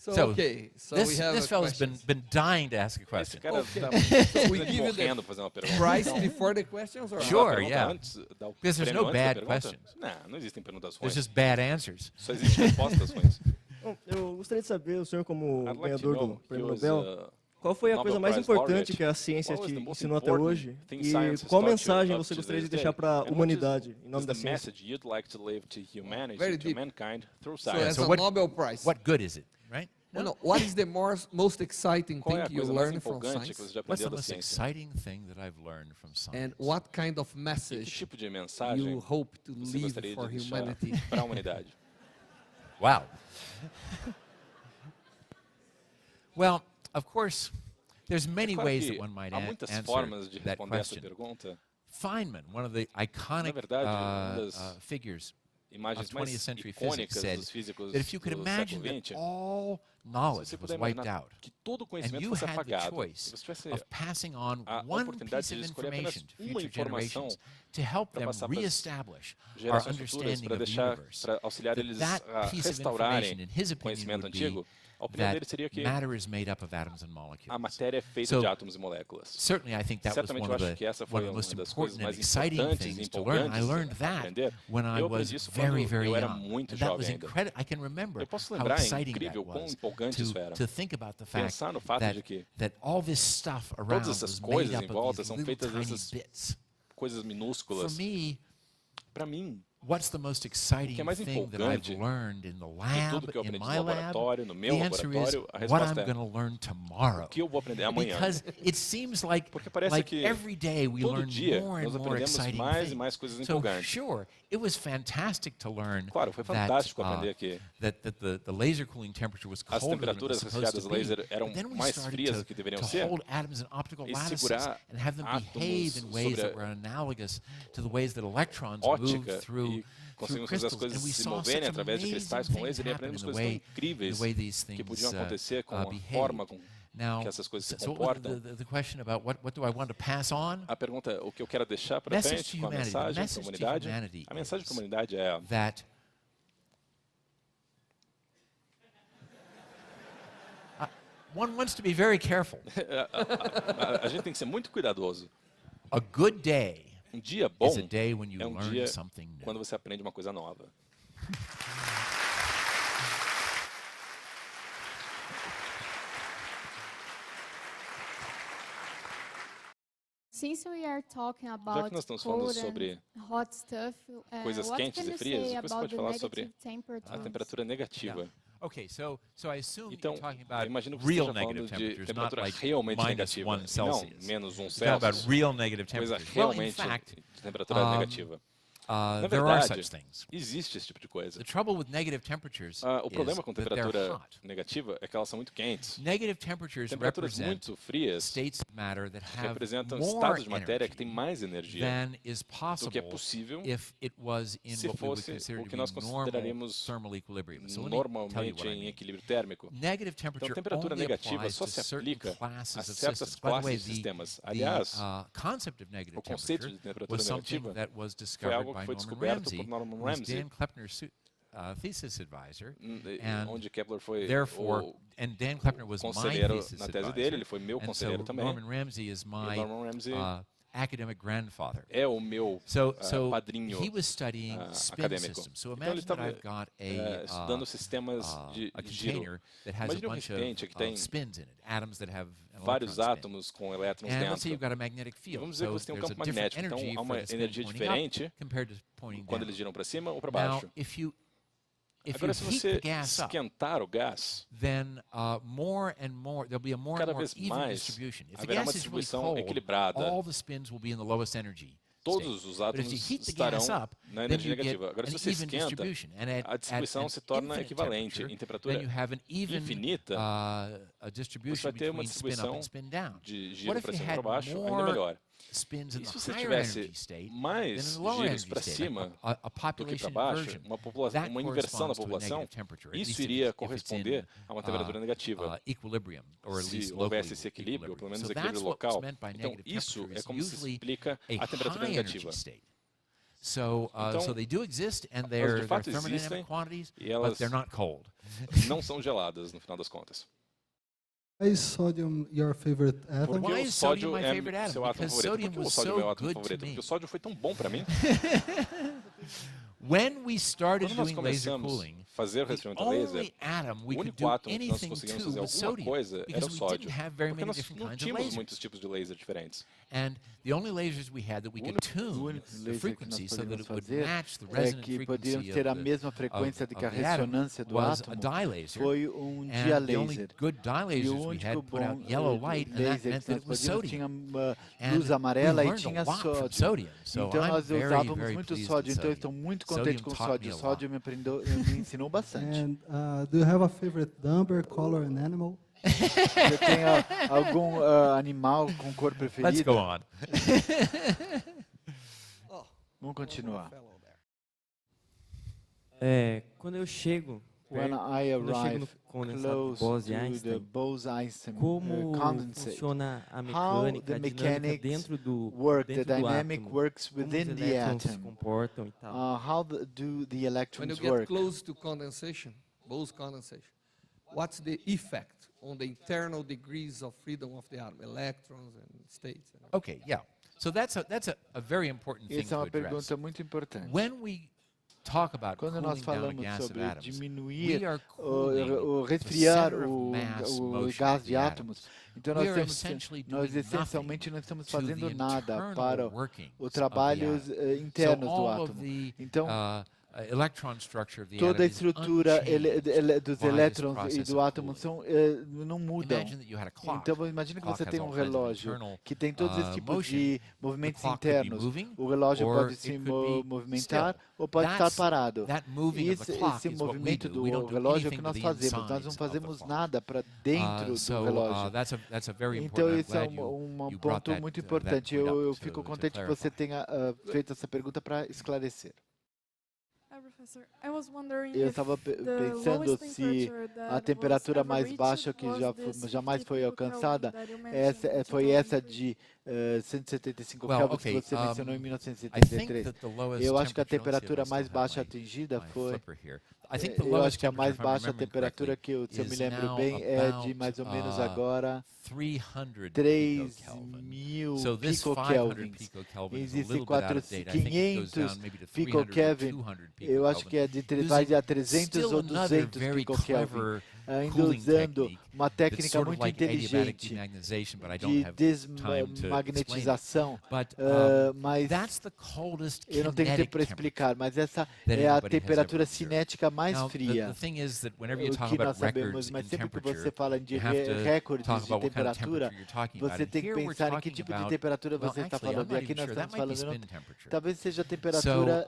So, okay, so this we have this a fellow's question. been dying to ask a Esse question. cara Okay. está We give you the morrendo fazer uma pergunta. Price Então, before the questions or Sure. uma pergunta yeah. antes, dá o Because there's prêmio no antes da bad pergunta? questions. Não existem perguntas There's ruins. just bad answers. Só existem respostas ruins. Bom, eu gostaria de saber, o senhor como I'd like to ganhador know, do he Prêmio was Nobel, qual foi a Nobel coisa mais Prize importante laureate. que a ciência What was te the most ensinou até important hoje? thing E science has qual taught you mensagem up você to gostaria de this deixar day? para a And what humanidade em nome is da the ciência? message you'd like to leave to humanity, Very to deep. mankind through So science? as So a what- Nobel Prize. What good is it, right? Well, no, what is the most exciting Qual é thing a you coisa mais learned from empolgante que science? você já What's aprendeu the da most ciência? exciting thing that I've learned from science? And what kind of E que message tipo de you mensagem hope to você leave gostaria for de deixar humanity? para a humanidade? Wow. Well, of course, there's many Claro ways que that one might há muitas answer formas de that responder essa question. pergunta. Feynman, one of the iconic verdade, das figures Imagens of mais 20th century physics icônicas said dos físicos that if you could do imagine século that XX, all se knowledge você was puder wiped imaginar out, que todo o and conhecimento you fosse had the apagado, choice se você tivesse of passing on a one oportunidade piece de of escolher apenas information to uma future informação generations to help para them passar para as reestablish our gerações futuras, understanding para of the deixar, universe, para auxiliar eles that a piece of restaurarem information, in his o opinion, conhecimento would be antigo, a opinião that dele seria que matter is made up of atoms and a molecules. matéria é feita So, de átomos e moléculas. Certainly, I think that was Certamente one eu of acho que essa the foi one of the uma most das coisas important and mais exciting importantes e things to learn. I empolgantes learned de that aprender. when I Eu was aprendi isso very, quando very eu era young. muito And that was jovem ainda. incredible. I can remember Eu posso how lembrar, é exciting that incrível quão was empolgante isso era. to think about the fact Pensar no fato that, de que that all this stuff around todas essas was made coisas up em of volta these são little feitas tiny dessas bits. coisas For minúsculas. me, Para mim, what's the most exciting o que é mais thing that I've empolgante learned in the de lab, tudo que eu in aprendi my no lab? laboratório, no meu The answer is laboratório, a what resposta I'm é going to learn tomorrow. o que eu vou aprender amanhã. Because it seems like, Porque parece like que every day we todo learn dia more and nós more aprendemos exciting mais e things. mais coisas So empolgantes. sure, it was fantastic to learn Claro, foi fantástico aprender que that the laser cooling temperature was as colder than it was temperaturas supposed associadas to ao laser be. eram But then we mais started frias do que deveriam to ser hold atoms in optical e lattices segurar and have them átomos behave in ways sobre that were analogous to the ways that electrons move ótica through e conseguimos fazer as crystals. coisas And we se saw moverem such através de amazing cristais com things laser e happen in aprendemos the coisas tão way, incríveis the way these que things podiam acontecer com a behave. forma com Now, que essas coisas se so comportam. the question about what do I want to pass on? A pergunta, o que eu quero deixar para Message frente to com a humanity. The mensagem para a message to humanidade, humanity a mensagem para a is humanidade é that one wants to be very careful. a gente tem que ser muito cuidadoso. A good day Dia bom is a day when you é learn dia something new. quando você aprende uma coisa nova. Since we are talking Já about que nós estamos falando cold sobre and hot stuff, coisas what quentes can e you frias, say o que você about pode the falar sobre negative temperatures? a temperatura negativa? Okay, so I assume Então, you're talking eu about imagino que você real esteja negative falando de temperatures, not temperatura like realmente -1 negativa, não Celsius. menos 1 You're talking about Celsius, real negative coisa temperatures. Well, in realmente fact, de temperatura negativa. Na there are verdade, such things. existe esse tipo de coisa. The trouble with negative temperatures O problema com is that they're temperatura hot. negativa é que elas são muito quentes. Negative temperatures Temperaturas represent muito frias states of matter that have representam more estados de matéria que energy têm mais energia than is do que é possible possível if it was in se what we would fosse consider o to que be nós normal consideraríamos thermal equilibrium. So let me tell you normalmente what I em mean. equilíbrio térmico. Negative temperature Então, temperatura only negativa applies só to se certain aplica classes a of certas systems. By the way, classes de sistemas. the Aliás, concept of negative o conceito temperature de temperatura was something negativa that was foi discovered algo by que foi Norman descoberto Ramsey, por Norman who was Ramsey, Dan Klepner's thesis advisor, onde Kepler foi therefore, and Dan Klepner was my conselheiro thesis na tese advisor. dele, ele foi meu And conselheiro so também. Norman Ramsey is E my Norman Ramsey academic grandfather. É o meu padrinho he was studying spin acadêmico. Systems. So Então ele imagine that estava I've got estudando sistemas de giro. container that has a Imagine bunch recipiente que tem spins in it, atoms that have an vários electron spin. átomos com elétrons And let's say you've dentro. got a magnetic field. Vamos dizer que So você tem um there's campo a different magnético, então energy há uma for the spin energia pointing diferente up compared to pointing quando down. eles giram para cima ou para baixo. Now, if you Agora, se heat você the gas up, esquentar o gás, then more and more there'll be a more and cada more vez even mais distribution. If the haverá uma gas is really distribuição cold, equilibrada. all the spins will be in the lowest energy. Todos os átomos estarão na energia negativa. Agora, se você esquenta, a distribuição se torna equivalente. Em temperatura infinita, você vai ter uma distribuição de giro para cima e para baixo ainda melhor. E se você tivesse mais giros para cima do que para baixo, uma inversão da população, isso iria corresponder a uma temperatura negativa. Se houvesse esse equilíbrio, ou pelo menos equilíbrio local, então isso é como se explica a temperatura negativa. So they do exist, and they're thermodynamic quantities, but they're not cold. Não são geladas no final das contas. Why is sodium your favorite atom? Why is sodium my favorite atom? Because sodium was so good to me. Porque o sódio foi tão bom para mim. When we started doing laser cooling, fazer o resfriamento laser, o único átomo que nós conseguimos fazer alguma coisa era o sódio, porque nós não tínhamos muitos tipos de laser diferentes. And the only lasers we had that we could tune the frequency so that it would match the resonant frequency ter a mesma frequência de que a ressonância do átomo foi dia laser. The only good dye lasers we had put out yellow light, and that meant that it was sodium. Luz amarela e tinha sódio. Então nós usávamos muito sódio. Então eu estou muito contente com o sódio. O sódio me ensinou bastante. And do you have a favorite number, color, and animal? Você tem algum animal com cor preferida? Let's go on. Vamos continuar. Quando eu chego When I arrive close to the Bose-Einstein como condensate, funciona a how mecânica, the a dinâmica mechanics dentro work, dentro the do dynamic átomo, works como within os the elétrons se atom. comportam e tal. How do the When you electrons get work? close to condensation, Bose condensation, what's the effect on the internal degrees of freedom of the atom, electrons and states? Okay, yeah. So that's a very important thing Essa é to uma address. pergunta muito importante. When we talk about Quando nós cooling down a falamos gas of sobre atoms, diminuir we are o cooling resfriar the center of o mass motion gás of de the átomos, atoms. então We nós are temos, essentially nós doing essencialmente não estamos fazendo the nada internal para workings os of the trabalhos atom. internos So do all of átomo. the Então electron structure of the toda atom a is estrutura unchanged dos by this elétrons e process do of átomo cooling. não mudam. Imagine that you had a clock. Então imagine que Clock você has tem all um kinds of relógio internal, que tem todos esses tipos motion. de movimentos The clock could be internos. moving, O relógio or pode se it could be movimentar still. ou pode estar That's- parado. that moving of the clock Esse is what we movimento do. We do don't do relógio é o anything que to nós the fazemos. Nós insides não of the fazemos clock. nada para dentro do relógio. That's a very Então important. I'm esse é glad you ponto brought that, muito that importante. point up Eu to fico contente que clarify. você tenha feito essa pergunta para esclarecer. Professor, I was wondering Eu if estava the pensando lowest se temperature a that temperatura was mais ever baixa que reached was this jamais foi 50 Kelvin alcançada that you mentioned in foi essa 2003. de 175 Well, Kelvin okay, que você mencionou em I think 1973. that the lowest Eu acho que a temperature, temperatura let's see if I mais still have baixa my- atingida my foi flipper here. I think the eu lowest acho que a mais temperature, if I'm baixa remembering temperatura correctly, que, se eu me is lembro now bem, é de about, mais ou menos agora 300 3.000 picokelvin. So this 500 picokelvins. picokelvin is a Existem little bit out of date. I think it goes 500 down maybe to 300 or picokelvin. 200 Eu acho que é vai de a 300 ou 200 very picokelvin. clever Ainda cooling usando technique uma that's técnica sort of muito like adiabatic inteligente demagnetization, but I don't de have time to explain it. desmagnetização, But mas that's the coldest eu não tenho tempo kinetic para temperature. explicar, mas essa that é a anybody has temperatura ever observed. cinética mais Now, fria. the thing is that whenever you O talk que nós about sabemos, records mas in sempre que temperature, você fala de you have to recordes talk de about what kind of temperatura, temperature you're talking about. você And tem que here we're pensar em que talking tipo de about, temperatura well, você está actually, I'm falando. E not aqui even nós sure. That estamos might be falando, spin temperature. talvez seja a So, temperatura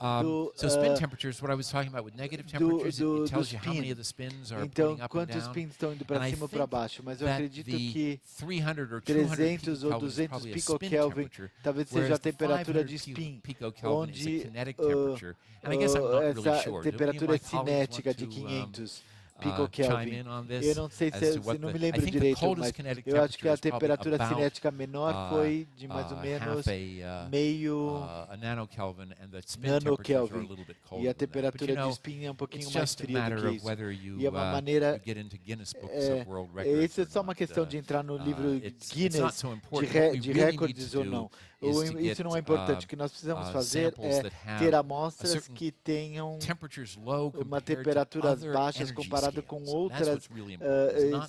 so spin temperature is what I was talking about with negative temperatures. It tells you how many spin. of the spins are Então, pointing up and quantos down. spins estão indo And para I cima ou para think baixo? Mas eu that acredito the que 300 or 200 300 ou picokelvin is 200 probably a spin picokelvin temperature, talvez seja whereas a temperatura the de 500 spin, picokelvin is a onde kinetic temperature. And I guess I'm not really essa sure. Do any of temperatura my colleagues cinética want de to, 500 picokelvin. Eu não sei se não me lembro direito, mas eu acho que a temperatura cinética menor foi de mais ou menos meio nanokelvin. E a temperatura de spin é um pouquinho mais fria do que isso. E é uma maneira... Isso é só uma questão de entrar no livro Guinness de recordes ou não. Isso não é importante. O que nós precisamos fazer é ter amostras que tenham uma temperaturas baixas comparado com outros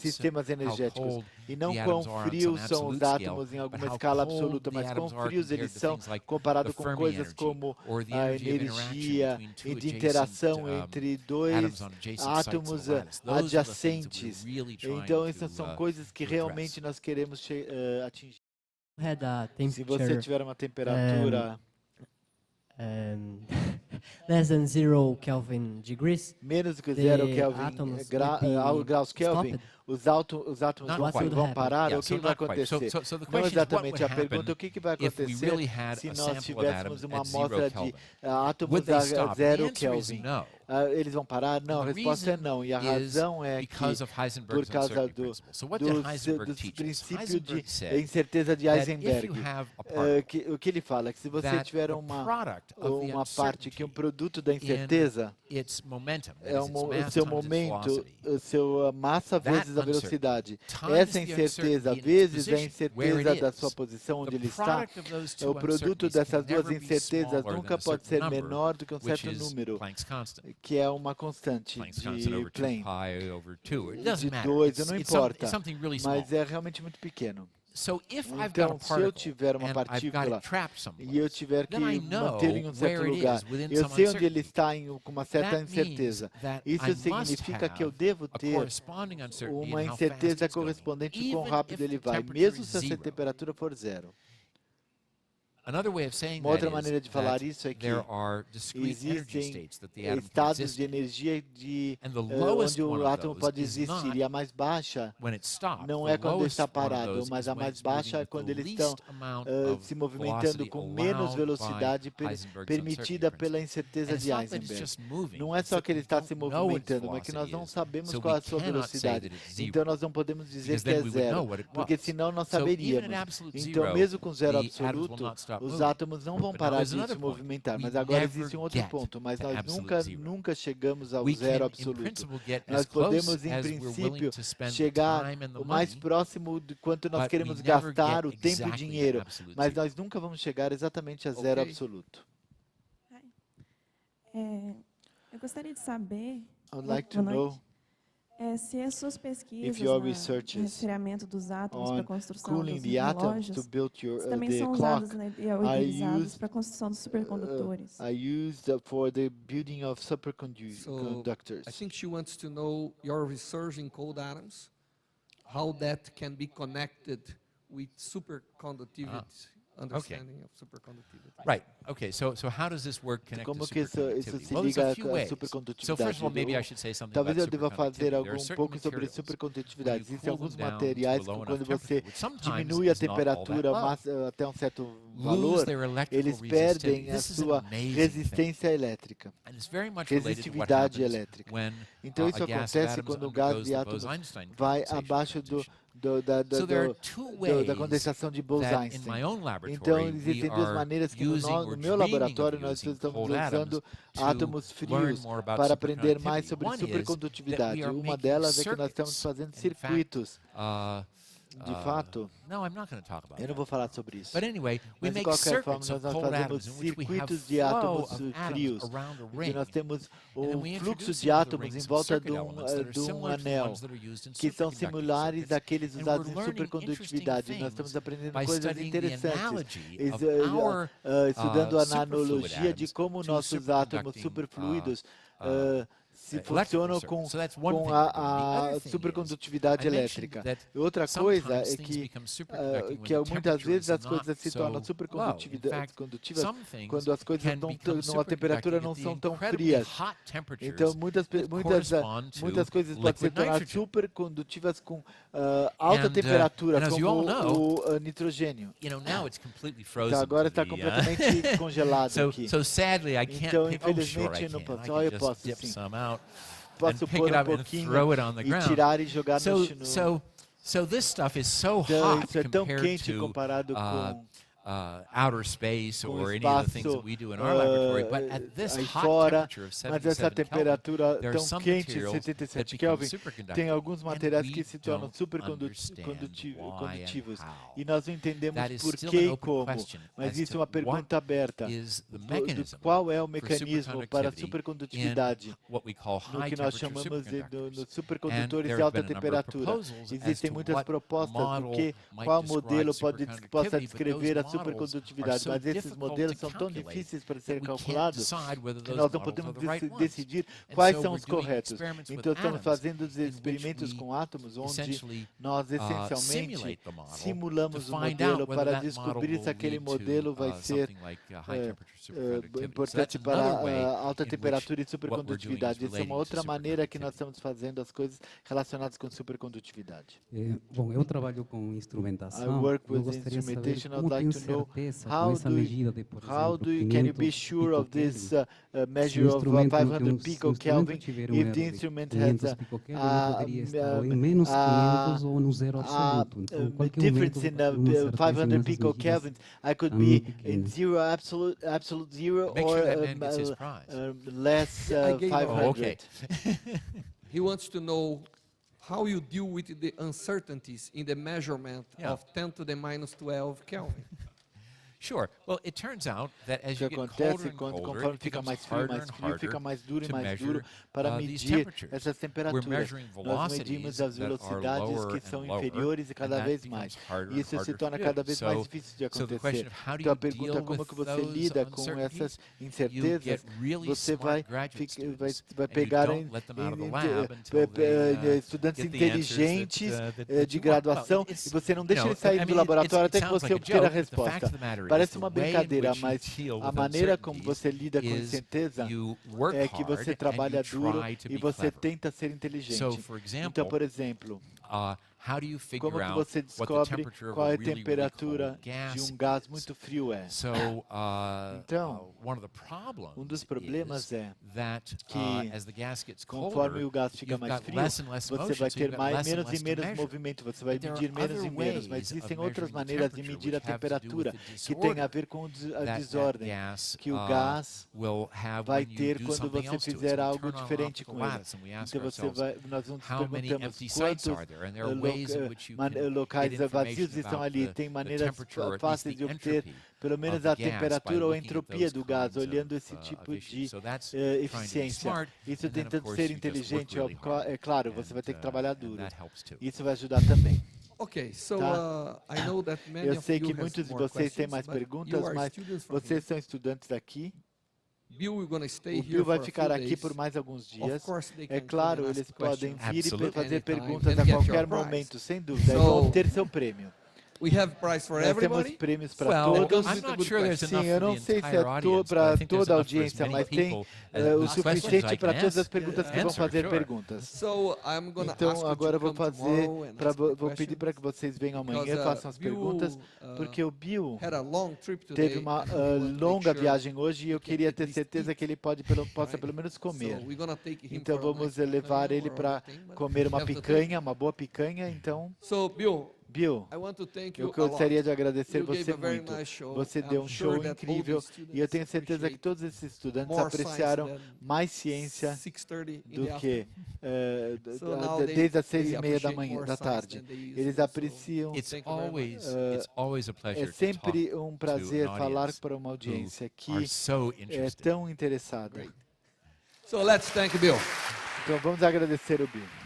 sistemas energéticos. E não quão frios são os átomos em alguma escala absoluta, mas quão frios eles são comparado com coisas como a energia e de interação entre dois átomos adjacentes. Então, essas são coisas que realmente nós queremos atingir. Se você tiver uma temperatura less than 0 Kelvin degrees, menos do que 0 graus Kelvin, os átomos vão parar, o que vai acontecer? Não exatamente a pergunta, o que vai acontecer se nós tivéssemos uma amostra de átomos a 0 Kelvin? Eles vão parar? Não, a resposta é não. E a razão é que, por causa dos princípios de incerteza de Heisenberg, o que ele fala? Que se você tiver uma parte que é um produto da incerteza, é o seu momento, a sua massa vezes a velocidade. Essa incerteza vezes a incerteza da sua posição onde ele está, o produto dessas duas incertezas nunca pode ser menor do que um certo número, que é uma constante de Planck, de 2, não importa, mas é realmente muito pequeno. Então, se eu tiver uma partícula e eu tiver que manter em um certo lugar, eu sei onde ele está com uma certa incerteza. Isso significa que eu devo ter uma incerteza correspondente com quão rápido ele vai, mesmo se essa temperatura for 0. Uma outra maneira de falar isso é que existem estados de energia onde o átomo pode existir. E a mais baixa não é quando ele está parado, mas a mais baixa é quando eles estão se movimentando com menos velocidade permitida pela incerteza de Heisenberg. Não é só que ele está se movimentando, mas que nós não sabemos qual é a sua velocidade. Então nós não podemos dizer que é 0, porque senão nós saberíamos. Então, mesmo com 0 absoluto, os átomos não vão parar de se movimentar, mas agora existe um outro ponto, mas nós nunca chegamos ao 0 absoluto. Nós podemos, em princípio, chegar o mais próximo de quanto nós queremos gastar, o tempo e dinheiro, mas nós nunca vamos chegar exatamente a 0 absoluto. Eu gostaria de saber, I'd like to know se as suas pesquisas no resfriamento dos átomos para a construção dos relógios também the são clock usadas e utilizadas para a construção dos supercondutores. I used for the building of superconductors. I think she wants to know your research in cold atoms, how that can be connected with superconductivity. Understanding of superconductivity. Right. Okay. So how does this work connect Como to que isso se liga à supercondutividade? So first of all, maybe I should say something Talvez eu about deva fazer superconductivity. um pouco sobre supercondutividade. Existem alguns materiais que, quando você diminui a temperatura até um certo valor, eles perdem a sua resistência elétrica, resistividade elétrica. Então isso acontece quando o gás de átomo vai abaixo da condensação de Bose-Einstein. Então, existem duas maneiras que no meu laboratório nós estamos usando átomos frios para aprender mais sobre supercondutividade. Uma delas é que nós estamos fazendo circuitos. De fato, eu não vou falar sobre isso. Mas, de qualquer forma, nós fazemos circuitos de átomos frios, e nós temos um fluxo de átomos em volta de um anel, que são similares àqueles usados em supercondutividade. Nós estamos aprendendo coisas interessantes, estudando a analogia de como nossos átomos superfluidos se funcionam com a supercondutividade elétrica. Outra coisa é que muitas vezes as coisas se tornam supercondutivas quando as coisas a temperatura não são tão frias. Então, muitas coisas podem se tornar supercondutivas com alta temperatura, como o nitrogênio. Então, agora está completamente congelado aqui. Então, infelizmente, eu não posso. Eu posso sim. posso pôr pouquinho e tirar e jogar no chão. So this stuff is so hot Isso é tão compared quente to comparado com outer space or any of the things that we do in our espaço laboratory, but at this aí hot fora, temperature of mas essa 77 Kelvin, temperatura there are tão some quente, materials that 77 become Kelvin, superconducting, tem alguns materiais and que we se tornam don't understand supercondutivos. why and how. E nós não entendemos That is por still que an e open como, question mas as isso é to uma pergunta aberta. is the mechanism Qual é o for mecanismo para a superconductivity supercondutividade? what we call No high que nós temperature chamamos de superconductors. nos supercondutores And de alta there have been a number of temperatura. proposals as Existem to muitas what propostas do model que might qual describe modelo possa superconductivity, but descrever a those models are supercondutividade, so mas esses difficult modelos to são tão calculate difíceis para that serem we can't calculados decide whether que those nós não models podemos are the right ones. decidir And quais so são we're os doing corretos. experiments with Então estamos atoms fazendo os in which experimentos we com átomos onde essentially nós essencialmente simulate the model simulamos to o find modelo out whether para that descobrir model se aquele will lead modelo to vai ser something like high temperature superconductivity. So importante that's para another way a alta in temperatura e which what we're doing is supercondutividade. Essa é uma relating to outra maneira que nós superconductivity. estamos fazendo as coisas relacionadas com supercondutividade. Bom, eu trabalho com I instrumentação. work Eu with gostaria de saber instrumentation. I'd como like tenho to know certeza how com essa do you- medida de, por How exemplo, can you be 500 sure of this picokelvin. measure of 500 picokelvin tiver if erro the de instrument 500 has picokelvin, poderia estar ou em menos 500 ou no zero absoluto. Então, qualquer difference in método uma certeza 500 nessas picokelvins, I could são be muito in pequenas. zero absolute zero Make or sure that man gets his prize. less I gave up. 500. Oh, okay. He wants to know how you deal with the uncertainties in the measurement of 10 to the minus 12 Kelvin. Sure. Well, it turns out that as O you que get colder acontece and quando colder, conforme it fica becomes mais frio, harder and harder fica mais duro e to mais duro measure para these medir temperatures. essas We're temperaturas. measuring Nós medimos velocities as that are velocidades lower que são and lower, inferiores e and cada that vez becomes mais. harder E and isso se harder torna to cada do. vez mais difícil de So the question acontecer. of how do Então a you pergunta é deal como with que você those lida com uncertainties? essas You incertezas. get really Você smart vai, graduate students, vai and you pegar don't let them out of the lab until they estudantes get the answers inteligentes that de you want. Well, graduação it's, e você não you deixa know, eles saírem I do mean, laboratório it até que sounds você like a obter a joke, but the fact resposta. of the matter is Parece the uma way in brincadeira, which you mas deal a with maneira como uncertainties você lida com is incerteza you work é que você hard trabalha and you duro try to e be você clever. tenta ser inteligente. So, for example, Então, por exemplo, how do you como figure que out você what the descobre temperature of qual a é a really, really temperatura cold gas de gás is? muito frio é? So, Então, one of the problems dos problemas is é that que as the gas gets conforme colder, o gás fica you've mais got frio, less and less você motion, vai so you've ter got less and menos e less to menos measure. movimento, você vai But there medir are menos other e menos, mas ways of existem outras measuring the maneiras de temperature medir a which have to do with temperatura the que tem a disorder ver com a that desordem gas que o gás will have vai when you ter do quando something você else to it. fizer So we algo turn on diferente optical com ele. lattice and we ask Então você ourselves, nós nos how many perguntamos empty sites quantos are there? And there are ways in which you can locais get vazios information estão about ali. the Tem maneiras temperature, or at least fáceis the de obter entropy pelo menos of a the gas by temperatura ou a looking at entropia those do gás, kinds olhando of, esse tipo of issues. de So that's trying to be eficiência. smart, Isso and then, of tentando course, ser you just work inteligente, really hard, é claro, você vai ter que and, trabalhar and duro. that helps too. Isso vai ajudar também. Okay, so Tá? I know that many Eu of sei you que has muitos de more vocês têm questions, mais but perguntas, you are mas students from vocês here. são estudantes aqui. Bill, we're gonna stay O here Bill vai for a ficar few aqui days. por mais alguns Of dias. course, they É can come claro, and ask eles podem questions vir e Absolutely. fazer anytime perguntas and a get your qualquer prize. momento, sem dúvida. E So, vão ter seu prêmio. We have prize for Nós temos everybody. prêmios para Well, todos. I'm not sure there's Sim, enough eu for não the sei se entire é audience, but I para think there's toda a enough for as audiência, many mas tem people o as questions suficiente I para can todas as ask, perguntas que vão answer, fazer sure. perguntas. So I'm gonna ask Então you agora eu to vou come fazer, tomorrow and ask vou questions, pedir para que vocês venham because, amanhã, façam as Bill, perguntas, porque o Bill had a long trip today, teve uma and we want to make longa sure viagem hoje e eu queria at ter least certeza eat, que ele possa right? pelo menos comer. So we're gonna take him Então for a vamos nice levar dinner ele or para anything, but comer uma have to take- picanha, uma boa picanha. Então, So Bill, Bill, I want to thank you eu a lot. gostaria de agradecer You gave você a very muito. nice show. Você I'm deu um sure show that all incrível the students e eu tenho certeza que appreciate todos esses estudantes more science apreciaram than mais ciência 6:30 in do the que So now desde as they 6:30 da appreciate manhã, more da science tarde. than they used Eles to, so apreciam. It's thank you very much. always a pleasure É to talk sempre um prazer to an falar audience para uma audiência que are so é interested. tão interessada. So let's thank Bill. Então vamos agradecer o Bill.